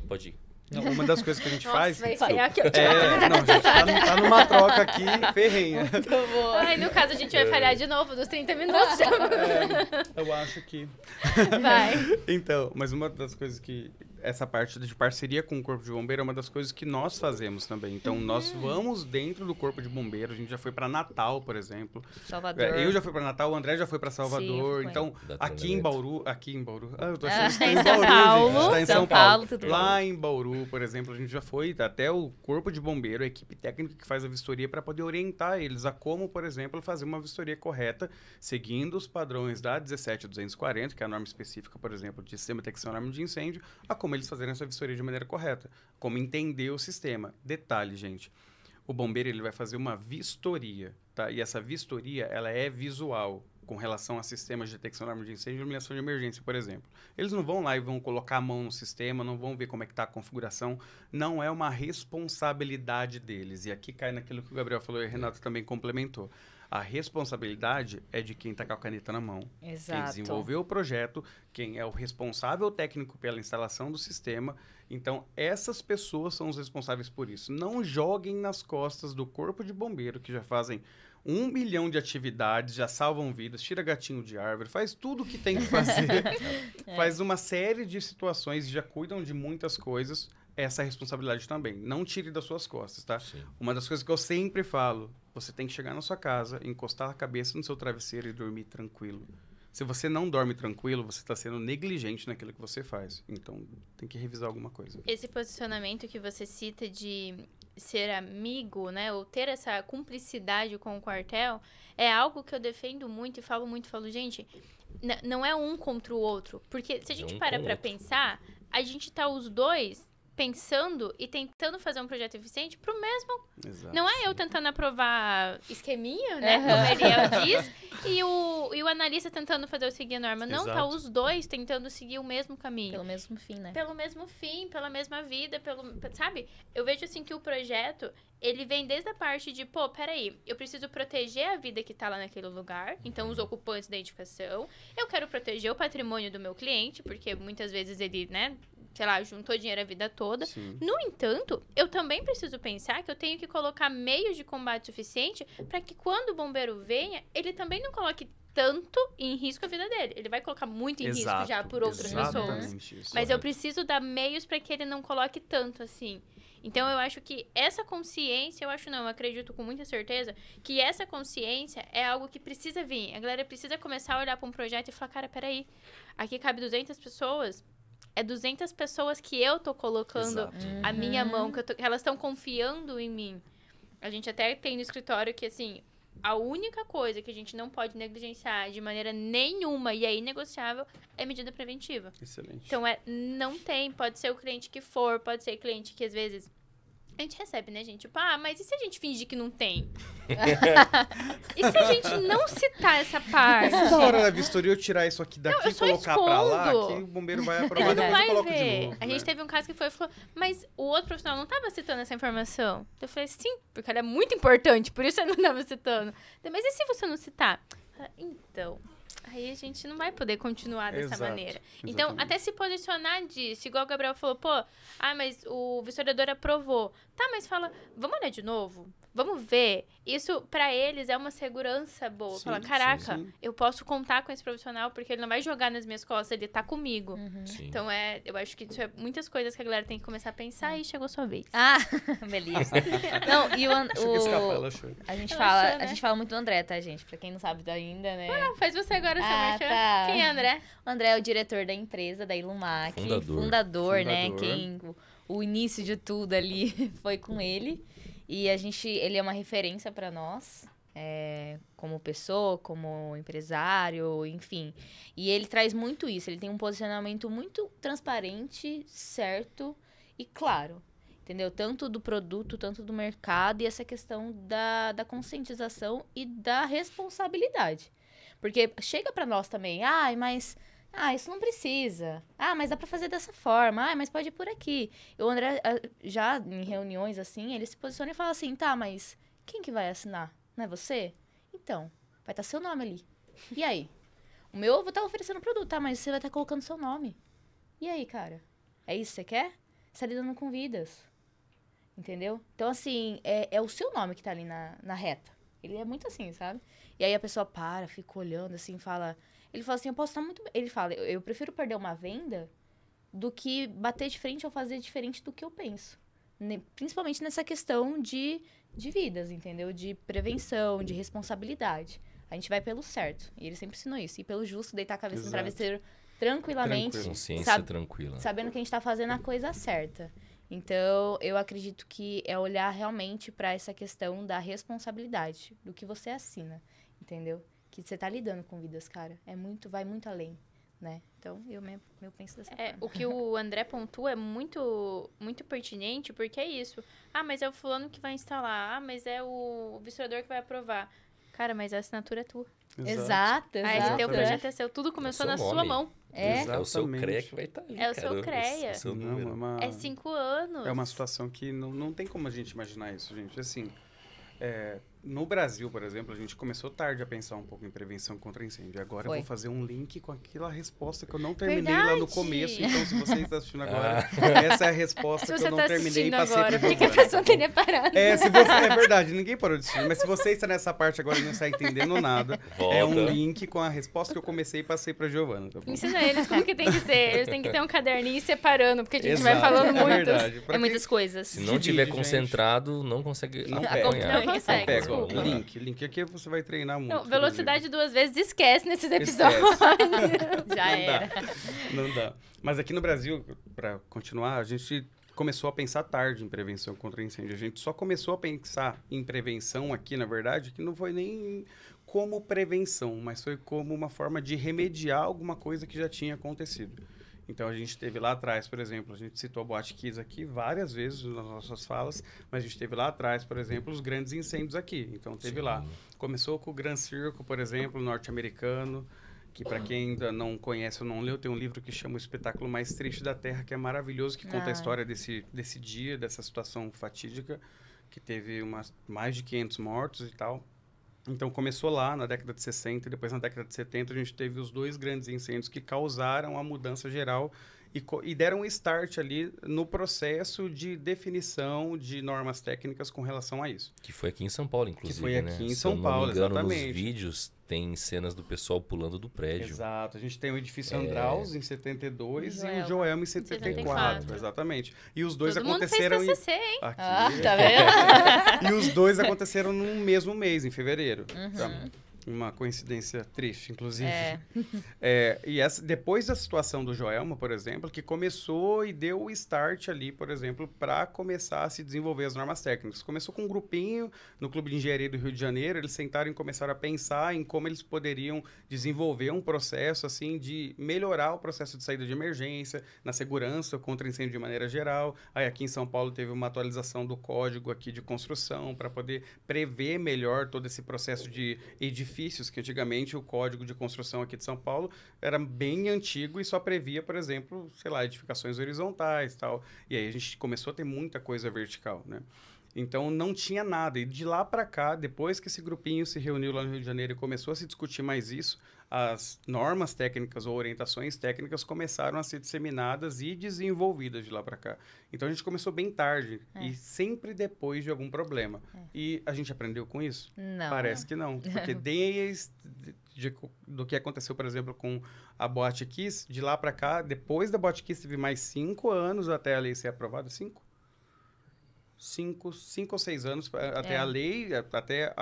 pode ir. Não, uma das coisas que a gente Nossa, faz... vai sair aqui. Não, gente, tá numa troca aqui ferrenha. Ai, no caso, a gente vai falhar de novo dos 30 minutos. Eu acho que... Vai. Então, mas uma das coisas que... Essa parte de parceria com o Corpo de Bombeiro é uma das coisas que nós fazemos também. Então, nós vamos dentro do Corpo de Bombeiro. A gente já foi para Natal, por exemplo. Salvador. Eu já fui para Natal, o André já foi para Sim, eu Salvador. fui. Então, Dá aqui em treinamento. Bauru... Ah, eu tô Ah, achando que tá em em São Bauru, Paulo, gente. Tá em São São Paulo, Paulo. tudo Lá em Bauru, por exemplo, a gente já foi até o Corpo de Bombeiro, a equipe técnica que faz a vistoria, para poder orientar eles a como, por exemplo, fazer uma vistoria correta, seguindo os padrões da 17240, que é a norma específica, por exemplo, de sistema de detecção e alarme de incêndio, a como eles fazerem essa vistoria de maneira correta, como entender o sistema. Detalhe, gente, o bombeiro ele vai fazer uma vistoria, tá? E essa vistoria, ela é visual, com relação a sistemas de detecção de alarme de incêndio e iluminação de emergência, por exemplo. Eles não vão lá e vão colocar a mão no sistema, não vão ver como é que está a configuração, não é uma responsabilidade deles. E aqui cai naquilo que o Gabriel falou e o Renato também complementou. A responsabilidade é de quem está com a caneta na mão. Quem Exato. desenvolveu o projeto, quem é o responsável técnico pela instalação do sistema. Então, essas pessoas são os responsáveis por isso. Não joguem nas costas do Corpo de Bombeiro, que já fazem 1 milhão de atividades, já salvam vidas, tira gatinho de árvore, faz tudo o que tem que fazer, faz uma série de situações, já cuidam de muitas coisas, essa responsabilidade também. Não tire das suas costas, tá? Sim. Uma das coisas que eu sempre falo, você tem que chegar na sua casa, encostar a cabeça no seu travesseiro e dormir tranquilo. Se você não dorme tranquilo, você está sendo negligente naquilo que você faz. Então, tem que revisar alguma coisa. Esse posicionamento que você cita de ser amigo, né, ou ter essa cumplicidade com o quartel, é algo que eu defendo muito e falo muito, gente, não é um contra o outro, porque se a gente um para com o pra outro. pensar, a gente tá os dois pensando e tentando fazer um projeto eficiente pro mesmo. Exato. Não é eu tentando aprovar esqueminha, né, Aham. como a Ariel diz, e o analista tentando fazer eu seguir a norma. Não, tá Exato. os dois tentando seguir o mesmo caminho. Pelo mesmo fim, né? Pelo mesmo fim, pela mesma vida, sabe? Eu vejo assim que o projeto, ele vem desde a parte de, pô, peraí, eu preciso proteger a vida que tá lá naquele lugar, então os ocupantes da edificação, eu quero proteger o patrimônio do meu cliente, porque muitas vezes ele, né, sei lá, juntou dinheiro a vida toda. Sim. No entanto, eu também preciso pensar que eu tenho que colocar meios de combate suficiente para que quando o bombeiro venha, ele também não coloque tanto em risco a vida dele. Ele vai colocar muito em risco já por outras pessoas. Exatamente isso. Mas eu preciso dar meios para que ele não coloque tanto assim. Então eu acho que essa consciência, eu acredito com muita certeza que essa consciência é algo que precisa vir. A galera precisa começar a olhar para um projeto e falar, cara, peraí, aqui cabe 200 pessoas. É 200 pessoas que eu tô colocando Exato. a minha mão, que elas estão confiando em mim. A gente até tem no escritório que, assim, a única coisa que a gente não pode negligenciar de maneira nenhuma e é inegociável é medida preventiva. Excelente. Então, não tem, pode ser o cliente que for, pode ser cliente que às vezes a gente recebe, né, gente? Tipo, mas e se a gente fingir que não tem? E se a gente não citar essa parte? Na hora da vistoria, eu tirar isso aqui daqui eu e só colocar pra lá, escondo. que o bombeiro vai aprovar, Ele não depois eu vai coloco de ver. novo. A gente teve um caso que foi e falou, mas o outro profissional não estava citando essa informação. Eu falei, sim, porque ela é muito importante, por isso ele não estava citando. Mas e se você não citar? Então, aí a gente não vai poder continuar dessa Exato, maneira. Então, exatamente. até se posicionar disso, igual o Gabriel falou, mas o vistoriador aprovou. Tá, mas fala, vamos olhar de novo? Vamos ver? Isso, pra eles, é uma segurança boa. Sim, Fala, sim, caraca, sim. eu posso contar com esse profissional porque ele não vai jogar nas minhas costas, ele tá comigo. Sim. Então, eu acho que isso é muitas coisas que a galera tem que começar a pensar e chegou a sua vez. Ah, beleza. Não, e Acho que escapou, ela achou. a gente Ela fala, achou, né? a gente fala muito do André, tá, gente? Pra quem não sabe ainda, né? Não, faz você agora, seu Ah, merchan. tá. Quem é, André? O André é o diretor da empresa, da Ilumac. Fundador. Né? Fundador. Quem o início de tudo ali foi com ele. E ele é uma referência pra nós. como pessoa, como empresário, enfim. E ele traz muito isso. Ele tem um posicionamento muito transparente, certo e claro. Entendeu? Tanto do produto, tanto do mercado. E essa questão da conscientização e da responsabilidade. Porque chega pra nós também. Mas isso não precisa. Mas dá pra fazer dessa forma. Mas pode ir por aqui. E o André, já em reuniões assim, ele se posiciona e fala assim, tá, mas quem que vai assinar? Não é você? Então, vai estar seu nome ali. E aí? O meu eu vou estar oferecendo produto, tá? Mas você vai estar colocando seu nome. E aí, cara? É isso que você quer? Você tá lidando com vidas. Entendeu? Então, assim, é o seu nome que tá ali na reta. Ele é muito assim, sabe? E aí a pessoa fica olhando, assim, fala... Ele fala assim, eu posso estar muito... Ele fala, eu prefiro perder uma venda do que bater de frente ou fazer diferente do que eu penso. Principalmente nessa questão de vidas, entendeu? De prevenção, de responsabilidade. A gente vai pelo certo. E ele sempre ensinou isso. E pelo justo, deitar a cabeça no travesseiro tranquilamente. Consciência tranquila. Sabendo que a gente tá fazendo a coisa certa. Então, eu acredito que é olhar realmente para essa questão da responsabilidade, do que você assina, entendeu? Que você tá lidando com vidas, cara. Vai muito além, né? Então, eu penso dessa forma. O que o André pontua é muito, muito pertinente, porque é isso. Mas é o fulano que vai instalar. Mas é o vissurador que vai aprovar. Cara, mas a assinatura é tua. Exato. A RT, o projeto é seu. Tudo começou na sua mão. É o seu CREA que vai estar ali, É o seu CREA. É 5 anos. É uma situação que não tem como a gente imaginar isso, gente. Assim, no Brasil, por exemplo, a gente começou tarde a pensar um pouco em prevenção contra incêndio. Agora eu vou fazer um link com aquela resposta que eu não terminei lá no começo. Então, se você está assistindo agora, essa é a resposta que eu não terminei e passei para Por que a pessoa teria parado? É verdade, ninguém parou de assistir. Mas se você está nessa parte agora e não está entendendo nada, é um link com a resposta que eu comecei e passei para Giovana. Tá bom? Ensina eles como que tem que ser. Eles têm que ter um caderninho separando, porque a gente vai falando verdade. Muitas coisas. Se não tiver concentrado, não consegue Não acompanhar. consegue. Link aqui você vai treinar muito. Não, velocidade 2 vezes esquece nesses episódios. Já era. Não dá. Mas aqui no Brasil, para continuar, a gente começou a pensar tarde em prevenção contra incêndio. A gente só começou a pensar em prevenção aqui, na verdade, que não foi nem como prevenção, mas foi como uma forma de remediar alguma coisa que já tinha acontecido. Então, a gente teve lá atrás, por exemplo, a gente citou a Boate Kiss aqui várias vezes nas nossas falas, mas a gente teve lá atrás, por exemplo, os grandes incêndios aqui. Então, teve lá. Começou com o Grand Circle, por exemplo, norte-americano, que para quem ainda não conhece ou não leu, tem um livro que chama O Espetáculo Mais Triste da Terra, que é maravilhoso, que conta a história desse dia, dessa situação fatídica, que teve mais de 500 mortos e tal. Então, começou lá na década de 60 e depois na década de 70 a gente teve os 2 grandes incêndios que causaram a mudança geral e deram um start ali no processo de definição de normas técnicas com relação a isso. Que foi aqui em São Paulo, inclusive, Que foi aqui em Se São eu não Paulo, me engano, exatamente. nos vídeos tem cenas do pessoal pulando do prédio. Exato. A gente tem o edifício Andraus em 72 e o Joelma Joelma em 74. Exatamente. E os dois Todo aconteceram mundo fez TCC, hein? Aqui. Tá vendo? E os dois aconteceram no mesmo mês, em fevereiro. Tá? Uma coincidência triste, inclusive. Depois da situação do Joelma, por exemplo, que começou e deu o start ali, por exemplo, para começar a se desenvolver as normas técnicas. Começou com um grupinho no Clube de Engenharia do Rio de Janeiro, eles sentaram e começaram a pensar em como eles poderiam desenvolver um processo assim de melhorar o processo de saída de emergência, na segurança contra incêndio de maneira geral. Aí aqui em São Paulo teve uma atualização do código aqui de construção para poder prever melhor todo esse processo de edifícios, que antigamente o código de construção aqui de São Paulo era bem antigo e só previa, por exemplo, sei lá, edificações horizontais e tal. E aí a gente começou a ter muita coisa vertical, né? Então, não tinha nada. E de lá para cá, depois que esse grupinho se reuniu lá no Rio de Janeiro e começou a se discutir mais isso, as normas técnicas ou orientações técnicas começaram a ser disseminadas e desenvolvidas de lá para cá. Então, a gente começou bem tarde e sempre depois de algum problema. E a gente aprendeu com isso? Não. Parece que não. Porque desde do que aconteceu, por exemplo, com a Boate Kiss, de lá para cá, depois da Boate Kiss, teve mais 5 anos até a lei ser aprovada. 5 ou 6 anos até a lei, até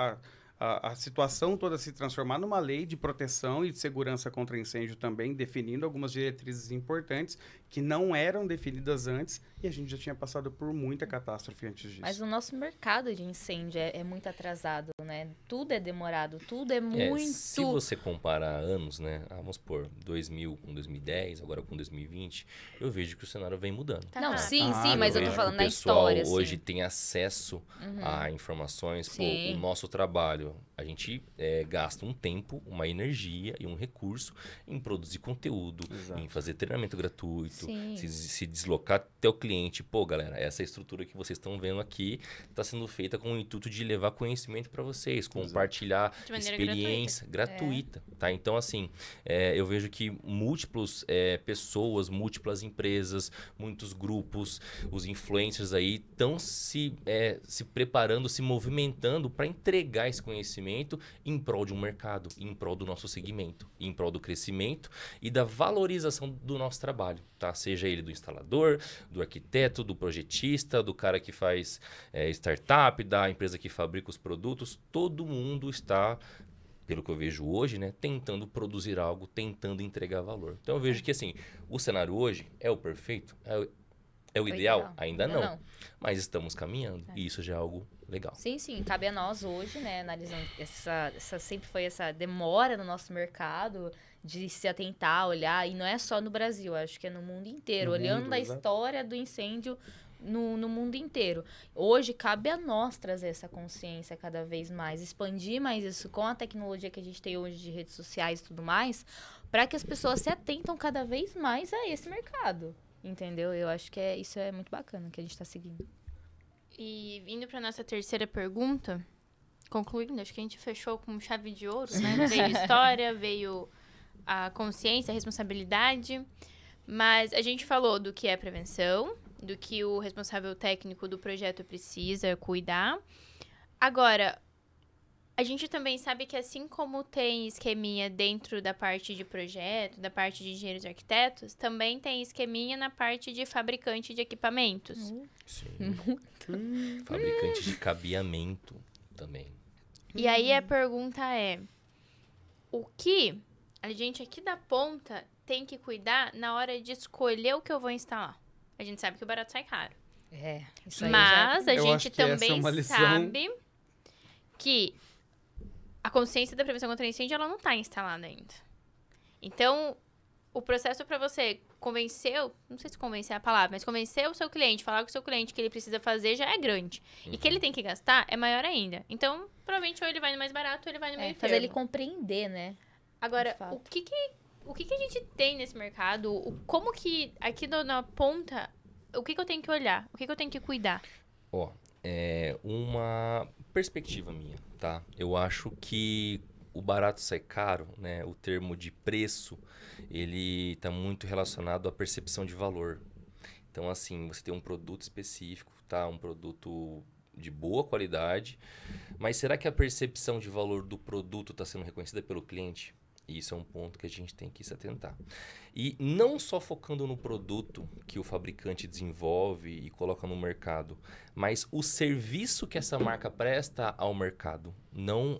a situação toda se transformar numa lei de proteção e de segurança contra incêndio também, definindo algumas diretrizes importantes que não eram definidas antes e a gente já tinha passado por muita catástrofe antes disso. Mas o nosso mercado de incêndio é muito atrasado, né? Tudo é demorado, tudo é muito... Se você comparar anos, né? Vamos supor, 2000 com 2010, agora com 2020, eu vejo que o cenário vem mudando. Tá Não, rápido. sim, mas eu tô vejo falando que na o pessoal história, assim. hoje tem acesso a informações. Pô, Sim. o nosso trabalho, a gente gasta um tempo, uma energia e um recurso em produzir conteúdo, Exato. em fazer treinamento gratuito, Sim. se deslocar até o cliente. Pô, galera, essa estrutura que vocês estão vendo aqui está sendo feita com o intuito de levar conhecimento para vocês, compartilhar De maneira experiência gratuita, tá? Então, assim, eu vejo que múltiplas pessoas, múltiplas empresas, muitos grupos, os influencers aí estão se preparando, se movimentando para entregar esse conhecimento em prol de um mercado, em prol do nosso segmento, em prol do crescimento e da valorização do nosso trabalho, tá? Seja ele do instalador, do arquiteto, do projetista, do cara que faz startup, da empresa que fabrica os produtos, todo mundo está, pelo que eu vejo hoje, né, tentando produzir algo, tentando entregar valor. Então eu vejo que assim, o cenário hoje é o perfeito, é o ideal? Ainda não. Mas estamos caminhando e isso já é algo legal. Sim, sim. Cabe a nós hoje, né, analisando sempre foi essa demora no nosso mercado de se atentar, olhar, e não é só no Brasil, acho que é no mundo inteiro, olhando a história do incêndio no mundo inteiro. Hoje, cabe a nós trazer essa consciência cada vez mais, expandir mais isso com a tecnologia que a gente tem hoje de redes sociais e tudo mais, para que as pessoas se atentam cada vez mais a esse mercado, entendeu? Eu acho que isso é muito bacana que a gente está seguindo. E indo para nossa terceira pergunta, concluindo, acho que a gente fechou com chave de ouro, né? Veio a história, veio a consciência, a responsabilidade, mas a gente falou do que é prevenção, do que o responsável técnico do projeto precisa cuidar. Agora, a gente também sabe que assim como tem esqueminha dentro da parte de projeto, da parte de engenheiros e arquitetos, também tem esqueminha na parte de fabricante de equipamentos. Sim. Fabricante de cabeamento também. E aí a pergunta é, o que a gente aqui da ponta tem que cuidar na hora de escolher o que eu vou instalar? A gente sabe que o barato sai caro. Isso aí Mas a Eu gente acho que essa é também uma lição. sabe que a consciência da prevenção contra incêndio, ela não está instalada ainda. Então, o processo para você convencer, não sei se convencer é a palavra, mas convencer o seu cliente, falar com o seu cliente que ele precisa fazer já é grande. E que ele tem que gastar é maior ainda. Então, provavelmente, ou ele vai no mais barato, ou ele vai no meio fazer ele termo. compreender, né? Agora, de fato. o que a gente tem nesse mercado? Como que, aqui na ponta, o que eu tenho que olhar? O que eu tenho que cuidar? É uma perspectiva minha, tá? Eu acho que o barato sai caro, né? O termo de preço, ele está muito relacionado à percepção de valor. Então, assim, você tem um produto específico, tá? Um produto de boa qualidade, mas será que a percepção de valor do produto está sendo reconhecida pelo cliente? Isso é um ponto que a gente tem que se atentar. E não só focando no produto que o fabricante desenvolve e coloca no mercado, mas o serviço que essa marca presta ao mercado. Não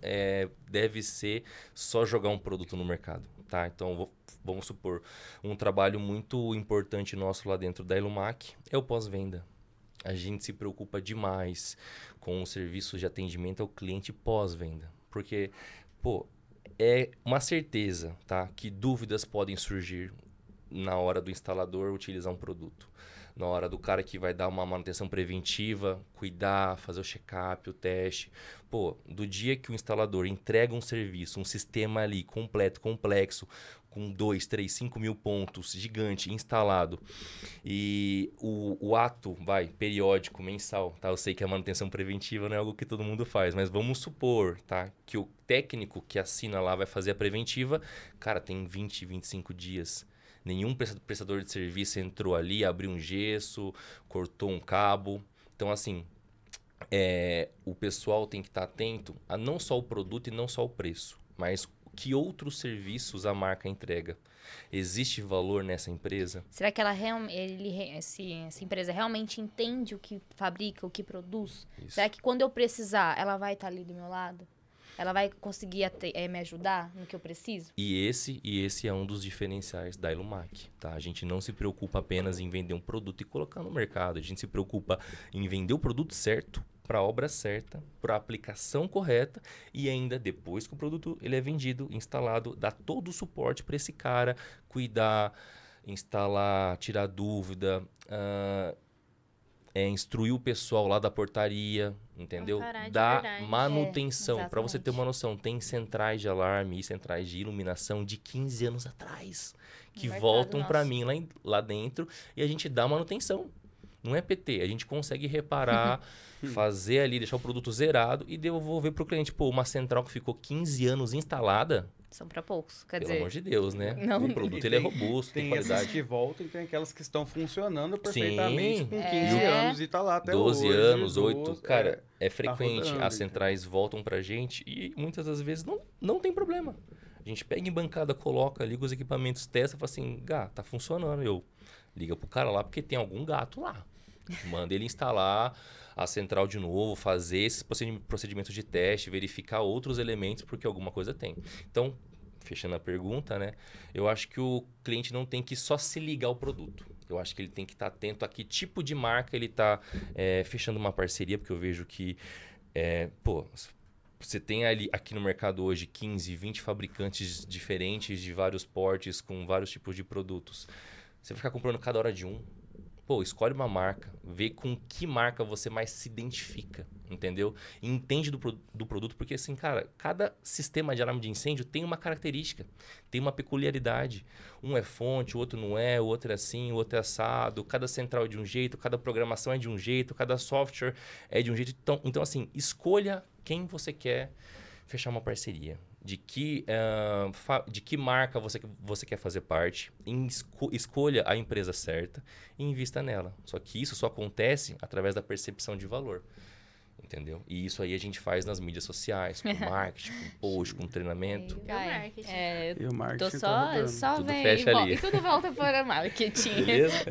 deve ser só jogar um produto no mercado, tá? Então, vamos supor, um trabalho muito importante nosso lá dentro da Ilumac é o pós-venda. A gente se preocupa demais com os serviços de atendimento ao cliente pós-venda. Porque, é uma certeza, tá? Que dúvidas podem surgir na hora do instalador utilizar um produto. Na hora do cara que vai dar uma manutenção preventiva, cuidar, fazer o check-up, o teste. Do dia que o instalador entrega um serviço, um sistema ali completo, complexo, com 2, 3, 5 mil pontos, gigante, instalado. E o ato, periódico, mensal, tá? Eu sei que a manutenção preventiva não é algo que todo mundo faz, mas vamos supor, tá? Que o técnico que assina lá vai fazer a preventiva, cara, tem 20, 25 dias. Nenhum prestador de serviço entrou ali, abriu um gesso, cortou um cabo. Então, assim, o pessoal tem que estar atento a não só o produto e não só o preço, mas que outros serviços a marca entrega. Existe valor nessa empresa? Será que essa empresa realmente entende o que fabrica, o que produz? Isso. Será que quando eu precisar, ela vai estar ali do meu lado? ela vai conseguir me ajudar no que eu preciso? E esse é um dos diferenciais da Ilumac, tá? A gente não se preocupa apenas em vender um produto e colocar no mercado. A gente se preocupa em vender o produto certo, para a obra certa, para a aplicação correta e ainda depois que o produto ele é vendido, instalado, dar todo o suporte para esse cara cuidar, instalar, tirar dúvida, instruir o pessoal lá da portaria, entendeu? Parar de Dar verdade. manutenção. Para você ter exatamente. uma noção, tem centrais de alarme e centrais de iluminação de 15 anos atrás que mercado voltam para nosso. mim lá dentro e a gente dá manutenção. Não é PT, a gente consegue reparar, fazer ali, deixar o produto zerado e devolver para o cliente. Pô, uma central que ficou 15 anos instalada, São para poucos. Quer pelo dizer, amor de Deus, né? não- O produto E ele é tem- robusto, tem Tem essas qualidade. que voltam e tem aquelas que estão funcionando perfeitamente Sim. com 15 É. anos e tá lá até 12 hoje. anos, 12, 8, cara, é frequente. rodando, As centrais voltam pra gente e muitas das vezes não tem problema. A gente pega em bancada, coloca, liga os equipamentos, testa e fala assim, tá funcionando. Eu liga pro cara lá porque tem algum gato lá. Manda ele instalar a central de novo, fazer esses procedimentos de teste, verificar outros elementos porque alguma coisa tem. Então, fechando a pergunta, né? Eu acho que o cliente não tem que só se ligar ao produto. Eu acho que ele tem que estar atento a que tipo de marca ele está fechando uma parceria, porque eu vejo que, você tem aqui no mercado hoje 15, 20 fabricantes diferentes de vários portes, com vários tipos de produtos. Você vai ficar comprando cada hora de um. Pô, escolhe uma marca, vê com que marca você mais se identifica, entendeu? E entende do produto, porque assim, cara, cada sistema de alarme de incêndio tem uma característica, tem uma peculiaridade. Um é fonte, o outro não é, o outro é assim, o outro é assado, cada central é de um jeito, cada programação é de um jeito, cada software é de um jeito. Então assim, escolha quem você quer fechar uma parceria. De que marca você quer fazer parte, escolha a empresa certa e invista nela. Só que isso só acontece através da percepção de valor, entendeu? E isso aí a gente faz nas mídias sociais, com marketing, com post, com treinamento. E o marketing. E o marketing tô tá só, rodando. só Tudo vem fecha ali. e tudo volta para marketing. Beleza?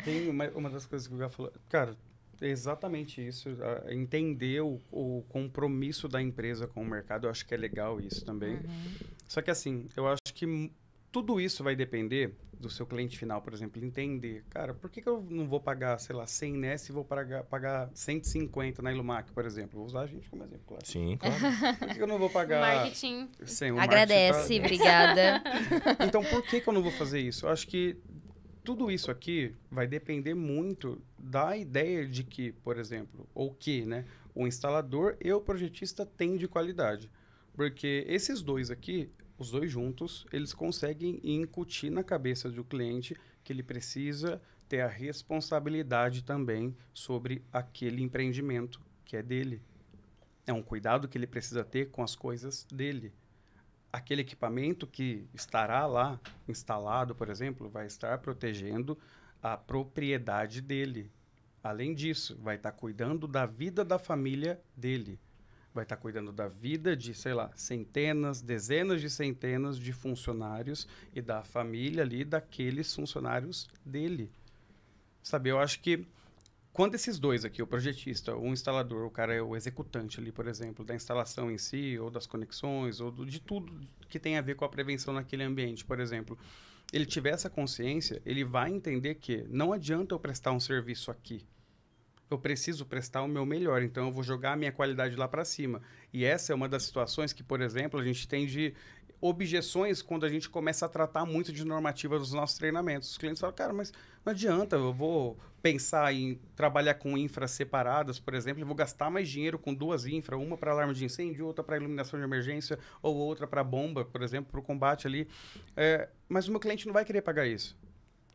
Tem uma das coisas que o Gá falou. Cara, é exatamente isso. Entender o compromisso da empresa com o mercado, eu acho que é legal isso também. Só que assim, eu acho que tudo isso vai depender do seu cliente final, por exemplo, entender, cara, por que eu não vou pagar, sei lá, 100 Ness e vou pagar 150 na Ilumac, por exemplo? Vou usar a gente como exemplo, claro. Sim, claro. Por que eu não vou pagar Marketing. 100? O Agradece, marketing obrigada. Então, por que eu não vou fazer isso? Eu acho que tudo isso aqui vai depender muito da ideia de que, por exemplo, ou que, né, o instalador e o projetista têm de qualidade. Porque esses dois aqui, os dois juntos, eles conseguem incutir na cabeça do cliente que ele precisa ter a responsabilidade também sobre aquele empreendimento que é dele. É um cuidado que ele precisa ter com as coisas dele. Aquele equipamento que estará lá instalado, por exemplo, vai estar protegendo a propriedade dele. Além disso, vai estar cuidando da vida da família dele. Vai estar cuidando da vida de, sei lá, centenas, dezenas de centenas de funcionários e da família ali daqueles funcionários dele. Sabe, eu acho que quando esses dois aqui, o projetista, o instalador, o cara é o executante ali, por exemplo, da instalação em si, ou das conexões, ou de tudo que tem a ver com a prevenção naquele ambiente, por exemplo, ele tiver essa consciência, ele vai entender que não adianta eu prestar um serviço aqui. Eu preciso prestar o meu melhor, então eu vou jogar a minha qualidade lá para cima. E essa é uma das situações que, por exemplo, a gente tem de objeções quando a gente começa a tratar muito de normativa dos nossos treinamentos. Os clientes falam, cara, mas não adianta, eu vou pensar em trabalhar com infras separadas, por exemplo, eu vou gastar mais dinheiro com duas infras, uma para alarme de incêndio, outra para iluminação de emergência, ou outra para bomba, por exemplo, para o combate ali. Mas o meu cliente não vai querer pagar isso.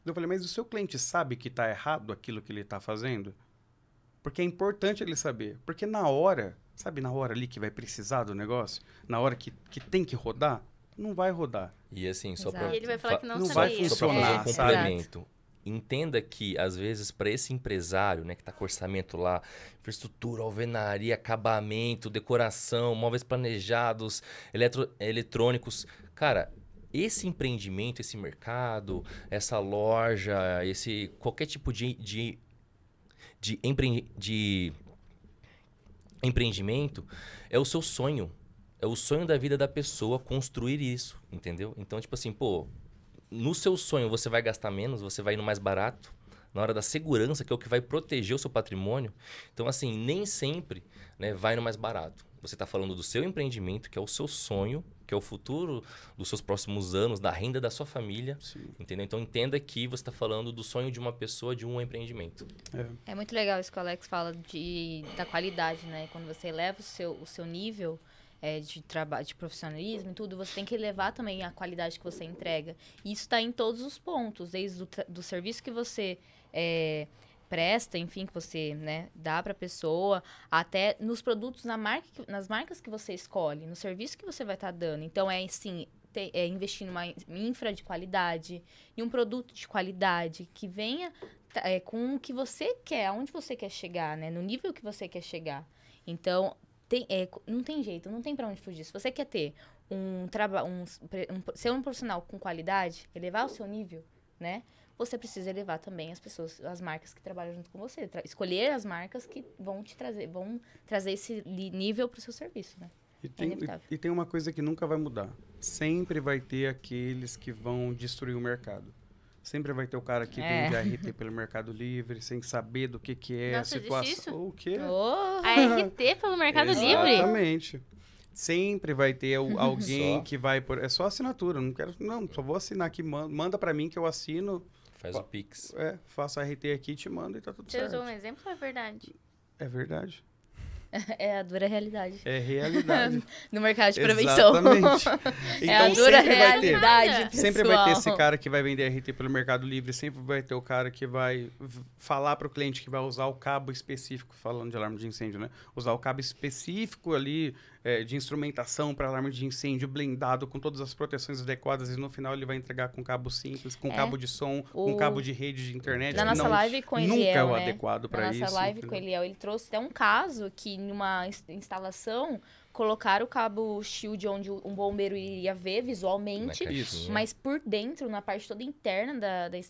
Eu falei, mas o seu cliente sabe que está errado aquilo que ele está fazendo? Porque é importante ele saber. Porque na hora, sabe, na hora ali que vai precisar do negócio, na hora que tem que rodar, não vai rodar. E assim, só Exato. para E ele vai falar que não Não sabia. vai Só para fazer um funcionar, complemento. Entenda que, às vezes, para esse empresário, né, que está com orçamento lá, infraestrutura, alvenaria, acabamento, decoração, móveis planejados, eletrônicos, cara, esse empreendimento, esse mercado, essa loja, qualquer tipo de empreendimento é o seu sonho. é o sonho da vida da pessoa construir isso, entendeu? Então, tipo assim, pô, no seu sonho você vai gastar menos, você vai ir no mais barato, na hora da segurança, que é o que vai proteger o seu patrimônio. Então, assim, nem sempre, né, vai no mais barato. Você está falando do seu empreendimento, que é o seu sonho, que é o futuro dos seus próximos anos, da renda da sua família, entendeu? Então, entenda que você está falando do sonho de uma pessoa, de um empreendimento. É muito legal isso que o Alex fala da qualidade, né? Quando você eleva o seu nível de trabalho, de profissionalismo e tudo, você tem que elevar também a qualidade que você entrega. E isso está em todos os pontos, desde do serviço que você presta, enfim, que você, né, dá para a pessoa, até nos produtos, nas marcas que você escolhe, no serviço que você vai estar dando. Então, assim, investir numa infra de qualidade, em um produto de qualidade, que venha com o que você quer, aonde você quer chegar, né, no nível que você quer chegar. Então, não tem jeito, não tem para onde fugir. Se você quer ter ser um profissional com qualidade, elevar o seu nível, né? Você precisa elevar também as marcas que trabalham junto com você. Escolher as marcas que vão trazer esse nível para o seu serviço, né? E tem uma coisa que nunca vai mudar. Sempre vai ter aqueles que vão destruir o mercado. Sempre vai ter o cara que vende RT pelo Mercado Livre, sem saber do que é Nossa, a situação. existe isso? O quê? A RT pelo Mercado Livre? Exatamente. Sempre vai ter alguém que vai por... É só assinatura, não, só vou assinar aqui, manda pra mim que eu assino. Faz o Pix. Faço a RT aqui, te mando e tá tudo certo. Você usou um exemplo ou é verdade? É verdade. É a dura realidade. É realidade. No mercado de prevenção. Exatamente. Então, É a dura sempre realidade, vai ter, sempre vai ter esse cara que vai vender RT pelo Mercado Livre, sempre vai ter o cara que vai falar para o cliente que vai usar o cabo específico, falando de alarme de incêndio, né? Usar o cabo específico ali de instrumentação para alarme de incêndio blindado, com todas as proteções adequadas, e no final ele vai entregar com cabo simples, com cabo de som, com cabo de rede de internet. Na nossa live com Eliel, nunca é o né? adequado para isso. Na nossa live com Eliel, ele trouxe até um caso que em uma instalação colocaram o cabo shield onde um bombeiro iria ver visualmente, mas por dentro, na parte toda interna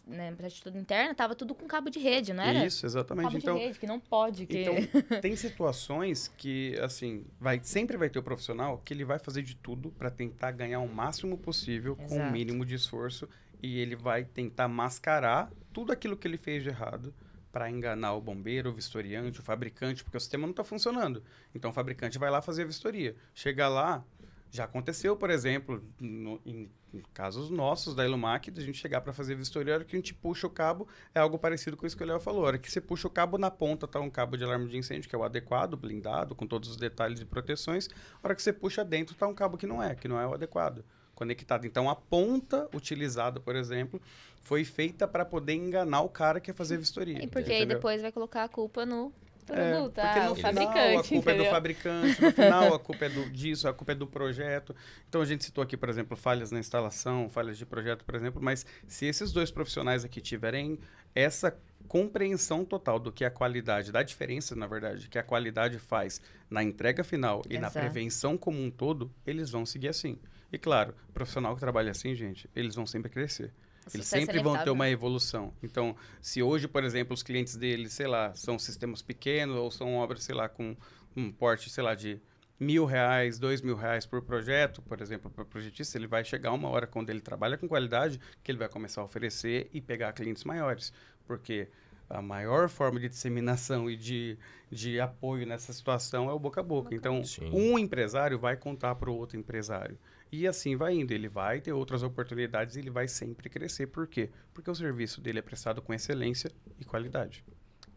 na parte toda interna, tava tudo com cabo de rede, não era? Isso, exatamente. Cabo de rede, que não pode. Então, tem situações que, assim, sempre vai ter o profissional que ele vai fazer de tudo para tentar ganhar o máximo possível com o mínimo de esforço, e ele vai tentar mascarar tudo aquilo que ele fez de errado para enganar o bombeiro, o vistoriante, o fabricante, porque o sistema não está funcionando. Então, o fabricante vai lá fazer a vistoria. Chega lá, já aconteceu, por exemplo, em casos nossos da Ilumac, da gente chegar para fazer a vistoria, a hora que a gente puxa o cabo, é algo parecido com isso que o Léo falou. A hora que você puxa o cabo, na ponta está um cabo de alarme de incêndio, que é o adequado, blindado, com todos os detalhes e proteções. A hora que você puxa dentro, está um cabo que não é o adequado, conectado. Então, a ponta utilizada, por exemplo, foi feita para poder enganar o cara que ia fazer a vistoria. E porque aí depois vai colocar a culpa no produto, porque no o final fabricante, a culpa é do fabricante, no final a culpa é disso, a culpa é do projeto. Então, a gente citou aqui, por exemplo, falhas na instalação, falhas de projeto, por exemplo, mas se esses dois profissionais aqui tiverem essa compreensão total do que é a qualidade, da diferença, na verdade, que a qualidade faz na entrega final e na prevenção como um todo, eles vão seguir assim. E claro, o profissional que trabalha assim, gente, eles vão sempre crescer. Eles sempre vão ter uma evolução. Então, se hoje, por exemplo, os clientes deles, sei lá, são sistemas pequenos ou são obras, sei lá, com um porte, sei lá, de R$1.000, R$2.000 por projeto, por exemplo, para o projetista, ele vai chegar uma hora quando ele trabalha com qualidade que ele vai começar a oferecer e pegar clientes maiores. Porque a maior forma de disseminação e de apoio nessa situação é o boca a boca. Então, um empresário vai contar para o outro empresário. E assim vai indo. Ele vai ter outras oportunidades e ele vai sempre crescer. Por quê? Porque o serviço dele é prestado com excelência e qualidade.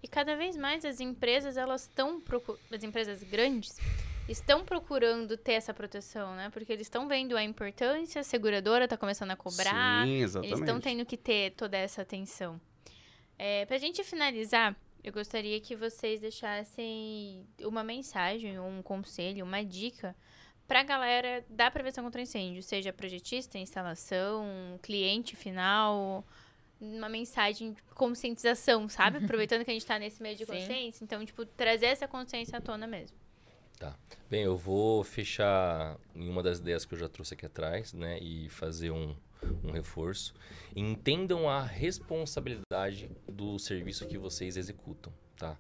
E cada vez mais as empresas, as empresas grandes, estão procurando ter essa proteção, né? Porque eles estão vendo a importância, a seguradora está começando a cobrar. Sim, exatamente. Eles estão tendo que ter toda essa atenção. Pra gente finalizar, eu gostaria que vocês deixassem uma mensagem, um conselho, uma dica para a galera da prevenção contra incêndio, seja projetista, instalação, cliente final, uma mensagem de conscientização, sabe? Aproveitando que a gente está nesse meio de consciência, então, trazer essa consciência à tona mesmo. Tá. Bem, eu vou fechar em uma das ideias que eu já trouxe aqui atrás, né? E fazer um reforço. Entendam a responsabilidade do serviço que vocês executam, tá?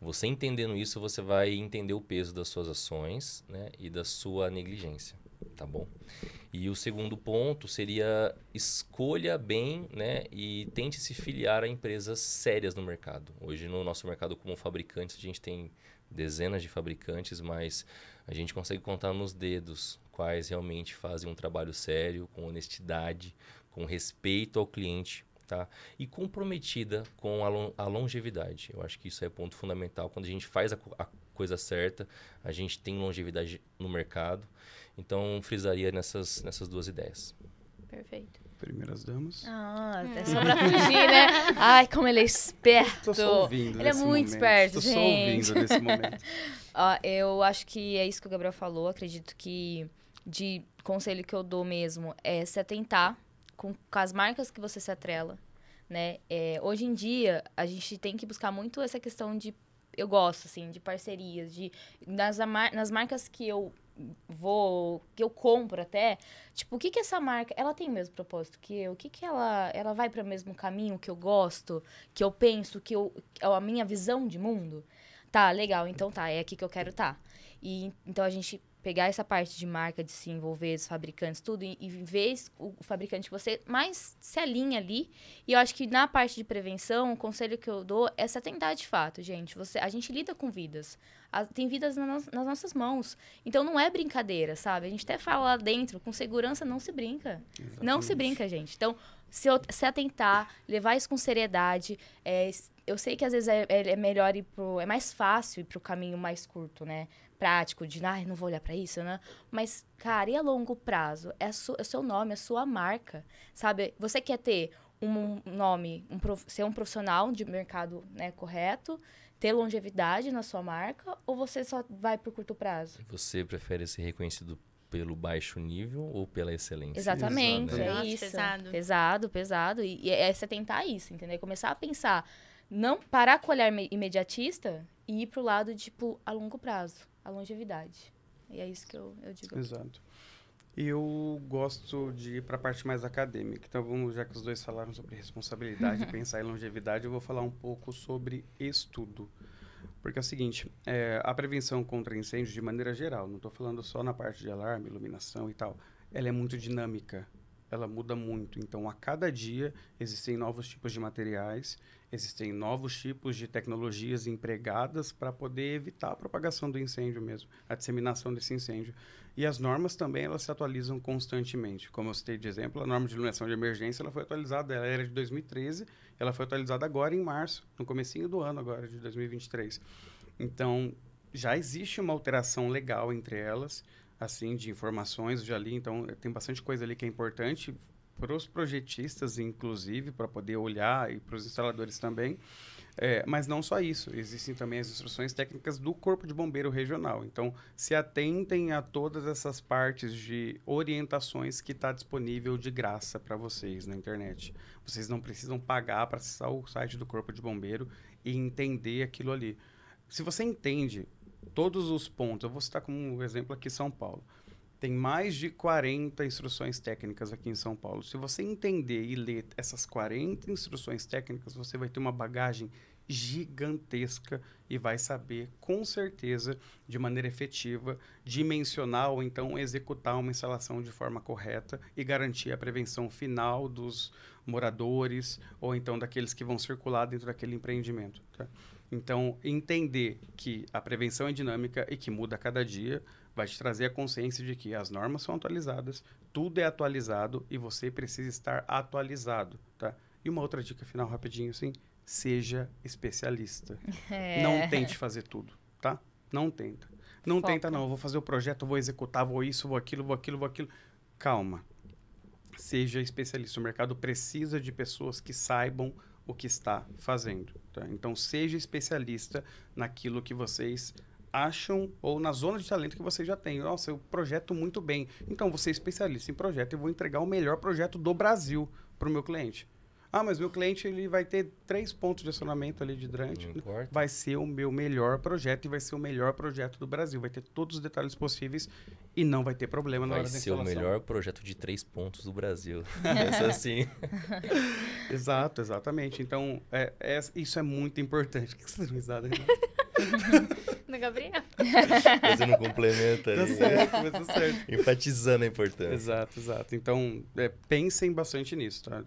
Você entendendo isso, você vai entender o peso das suas ações, né, e da sua negligência, tá bom? E o segundo ponto seria escolha bem, né, e tente se filiar a empresas sérias no mercado. Hoje, no nosso mercado como fabricantes, a gente tem dezenas de fabricantes, mas a gente consegue contar nos dedos quais realmente fazem um trabalho sério, com honestidade, com respeito ao cliente, tá? E comprometida com a longevidade. Eu acho que isso é ponto fundamental. Quando a gente faz a coisa certa, a gente tem longevidade no mercado. Então, frisaria nessas duas ideias. Perfeito. Primeiras damas. É só pra fugir, né? Ai, como ele é esperto. Tô só ouvindo Ele é nesse muito momento. esperto, Tô gente. só ouvindo nesse momento. Eu acho que é isso que o Gabriel falou. Acredito que de conselho que eu dou mesmo é se atentar com as marcas que você se atrela, né? Hoje em dia, a gente tem que buscar muito essa questão de... Eu gosto, assim, de parcerias, nas marcas que eu que eu compro até, tipo, o que essa marca, ela tem o mesmo propósito que eu? O que ela vai para o mesmo caminho que eu gosto, que eu penso, a minha visão de mundo? Tá, legal, então tá, é aqui que eu quero tá. E então a gente pegar essa parte de marca, de se envolver, os fabricantes, tudo, e ver o fabricante que você mais se alinha ali. E eu acho que na parte de prevenção, o conselho que eu dou é se atentar de fato, gente. A gente lida com vidas. Tem vidas nas nossas mãos. Então, não é brincadeira, sabe? A gente até fala lá dentro, com segurança não se brinca. Exatamente. Não se brinca, gente. Então, se atentar, levar isso com seriedade. Eu sei que às vezes é melhor é mais fácil ir pro caminho mais curto, né? Prático, de, não vou olhar pra isso, né? Mas, cara, e a longo prazo? É o seu nome, é a sua marca, sabe? Você quer ter um nome, ser um profissional de mercado, né, correto, ter longevidade na sua marca, ou você só vai por curto prazo? Você prefere ser reconhecido pelo baixo nível ou pela excelência? Exatamente, Exato. é Nossa, isso. Pesado. E é se atentar isso, entendeu? Começar a pensar, não parar com o olhar imediatista e ir pro lado, tipo, a longo prazo, a longevidade. E é isso que eu digo. Exato. Eu gosto de ir para a parte mais acadêmica. Então, já que os dois falaram sobre responsabilidade e pensar em longevidade, eu vou falar um pouco sobre estudo. Porque é o seguinte, a prevenção contra incêndios, de maneira geral, não estou falando só na parte de alarme, iluminação e tal, ela é muito dinâmica, ela muda muito. Então, a cada dia, existem novos tipos de materiais, existem novos tipos de tecnologias empregadas para poder evitar a propagação do incêndio mesmo, a disseminação desse incêndio. E as normas também, elas se atualizam constantemente. Como eu citei de exemplo, a norma de iluminação de emergência, ela foi atualizada, ela era de 2013, ela foi atualizada agora em março, no comecinho do ano agora, de 2023. Então, já existe uma alteração legal entre elas, assim, de informações, já li, então tem bastante coisa ali que é importante para os projetistas, inclusive, para poder olhar, e para os instaladores também. Mas não só isso, existem também as instruções técnicas do Corpo de Bombeiro Regional. Então, se atentem a todas essas partes de orientações que está disponível de graça para vocês na internet. Vocês não precisam pagar para acessar o site do Corpo de Bombeiro e entender aquilo ali. Se você entende todos os pontos, eu vou citar como um exemplo aqui São Paulo. Tem mais de 40 instruções técnicas aqui em São Paulo. Se você entender e ler essas 40 instruções técnicas, você vai ter uma bagagem gigantesca e vai saber, com certeza, de maneira efetiva, dimensionar ou então executar uma instalação de forma correta e garantir a prevenção final dos moradores ou então daqueles que vão circular dentro daquele empreendimento, tá? Então, entender que a prevenção é dinâmica e que muda a cada dia vai te trazer a consciência de que as normas são atualizadas, tudo é atualizado e você precisa estar atualizado, tá? E uma outra dica final rapidinho, assim, seja especialista. Não tente fazer tudo, tá? Não tenta. Não tenta, não. Eu vou fazer o projeto, eu vou executar, vou isso, vou aquilo, vou aquilo, vou aquilo. Calma. Seja especialista. O mercado precisa de pessoas que saibam o que está fazendo, tá? Então, seja especialista naquilo que vocês acham ou na zona de talento que vocês já têm. Nossa, eu projeto muito bem. Então, você é especialista em projeto e vou entregar o melhor projeto do Brasil para o meu cliente. Ah, mas meu cliente ele vai ter 3 pontos de acionamento ali de hidrante. Não importa. Vai ser o meu melhor projeto e vai ser o melhor projeto do Brasil. Vai ter todos os detalhes possíveis e não vai ter problema na hora da instalação. Vai ser o melhor projeto de 3 pontos do Brasil. Essa assim. Exato, exatamente. Então, isso é muito importante. O que você está risada? Do Gabriel. Fazendo um complemento Tá ali. certo, mas tá certo. Enfatizando a importância. Exato, exato. Então, pensem bastante nisso, tá?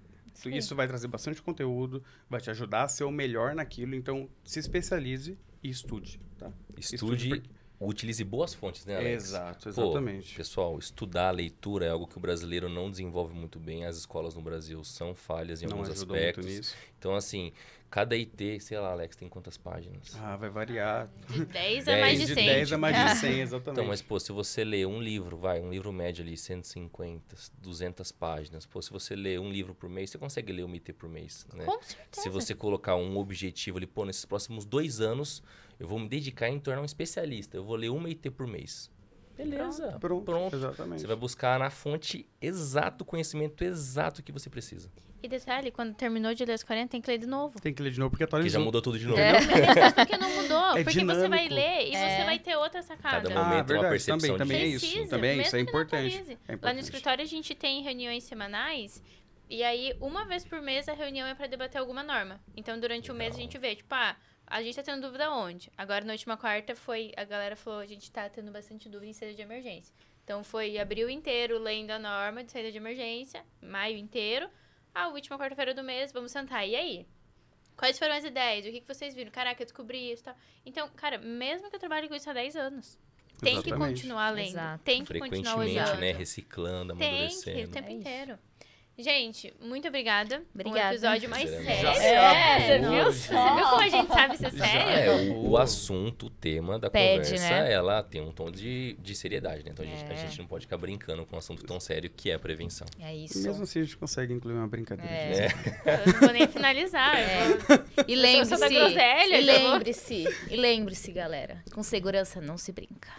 Isso vai trazer bastante conteúdo, vai te ajudar a ser o melhor naquilo. Então, se especialize e estude, tá? Estude, utilize boas fontes, né, Alex? Exato, Pô, exatamente. pessoal, estudar a leitura é algo que o brasileiro não desenvolve muito bem. As escolas no Brasil são falhas em Não alguns ajudou aspectos. muito nisso. Então, assim, cada IT, sei lá, Alex, tem quantas páginas? Ah, vai variar. De 10 a mais de De 100. 10 a mais de 100, exatamente. Então, mas, pô, se você lê um livro, um livro médio ali, 150, 200 páginas. Pô, se você lê um livro por mês, você consegue ler um IT por mês, né? Com certeza. Se você colocar um objetivo ali, pô, nesses próximos 2 anos, eu vou me dedicar em tornar um especialista. Eu vou ler uma IT por mês. Beleza. Pronto. Exatamente. Você vai buscar na fonte exato o conhecimento exato que você precisa. E detalhe, quando terminou de ler as 40, tem que ler de novo. Tem que ler de novo porque Que atualizou. já mudou tudo de novo. Mas por que não mudou? É Porque você vai dinâmico. ler e você vai ter outra sacada. Cada momento é uma percepção também é diferente. isso. Também é isso, é mesmo que não importante. atualize. É Lá no importante. escritório a gente tem reuniões semanais e aí uma vez por mês a reunião é pra debater alguma norma. Então durante o mês a gente vê, tipo, a gente tá tendo dúvida onde? Agora na última quarta a galera falou, a gente tá tendo bastante dúvida em saída de emergência. Então foi abril inteiro lendo a norma de saída de emergência, maio inteiro. A última quarta-feira do mês, vamos sentar. E aí? Quais foram as ideias? O que vocês viram? Caraca, eu descobri isso e tal. Então, cara, mesmo que eu trabalhe com isso há 10 anos, tem que Exatamente. continuar lendo. Exato. Tem que continuar Frequentemente, olhando. né? Reciclando, Tem que, o amadurecendo. tempo É isso. inteiro. Gente, muito obrigada. Obrigada. Um episódio mais Já sério. você viu Você viu como a gente sabe ser sério? O assunto, o tema da Pede, conversa, né? ela tem um tom de seriedade, né? Então a gente não pode ficar brincando com um assunto tão sério que é a prevenção. É E isso. mesmo assim a gente consegue incluir uma brincadeira. É. Eu não vou nem finalizar. E Eu sou da groselha, lembre-se, tá bom? e lembre-se, galera, com segurança não se brinca.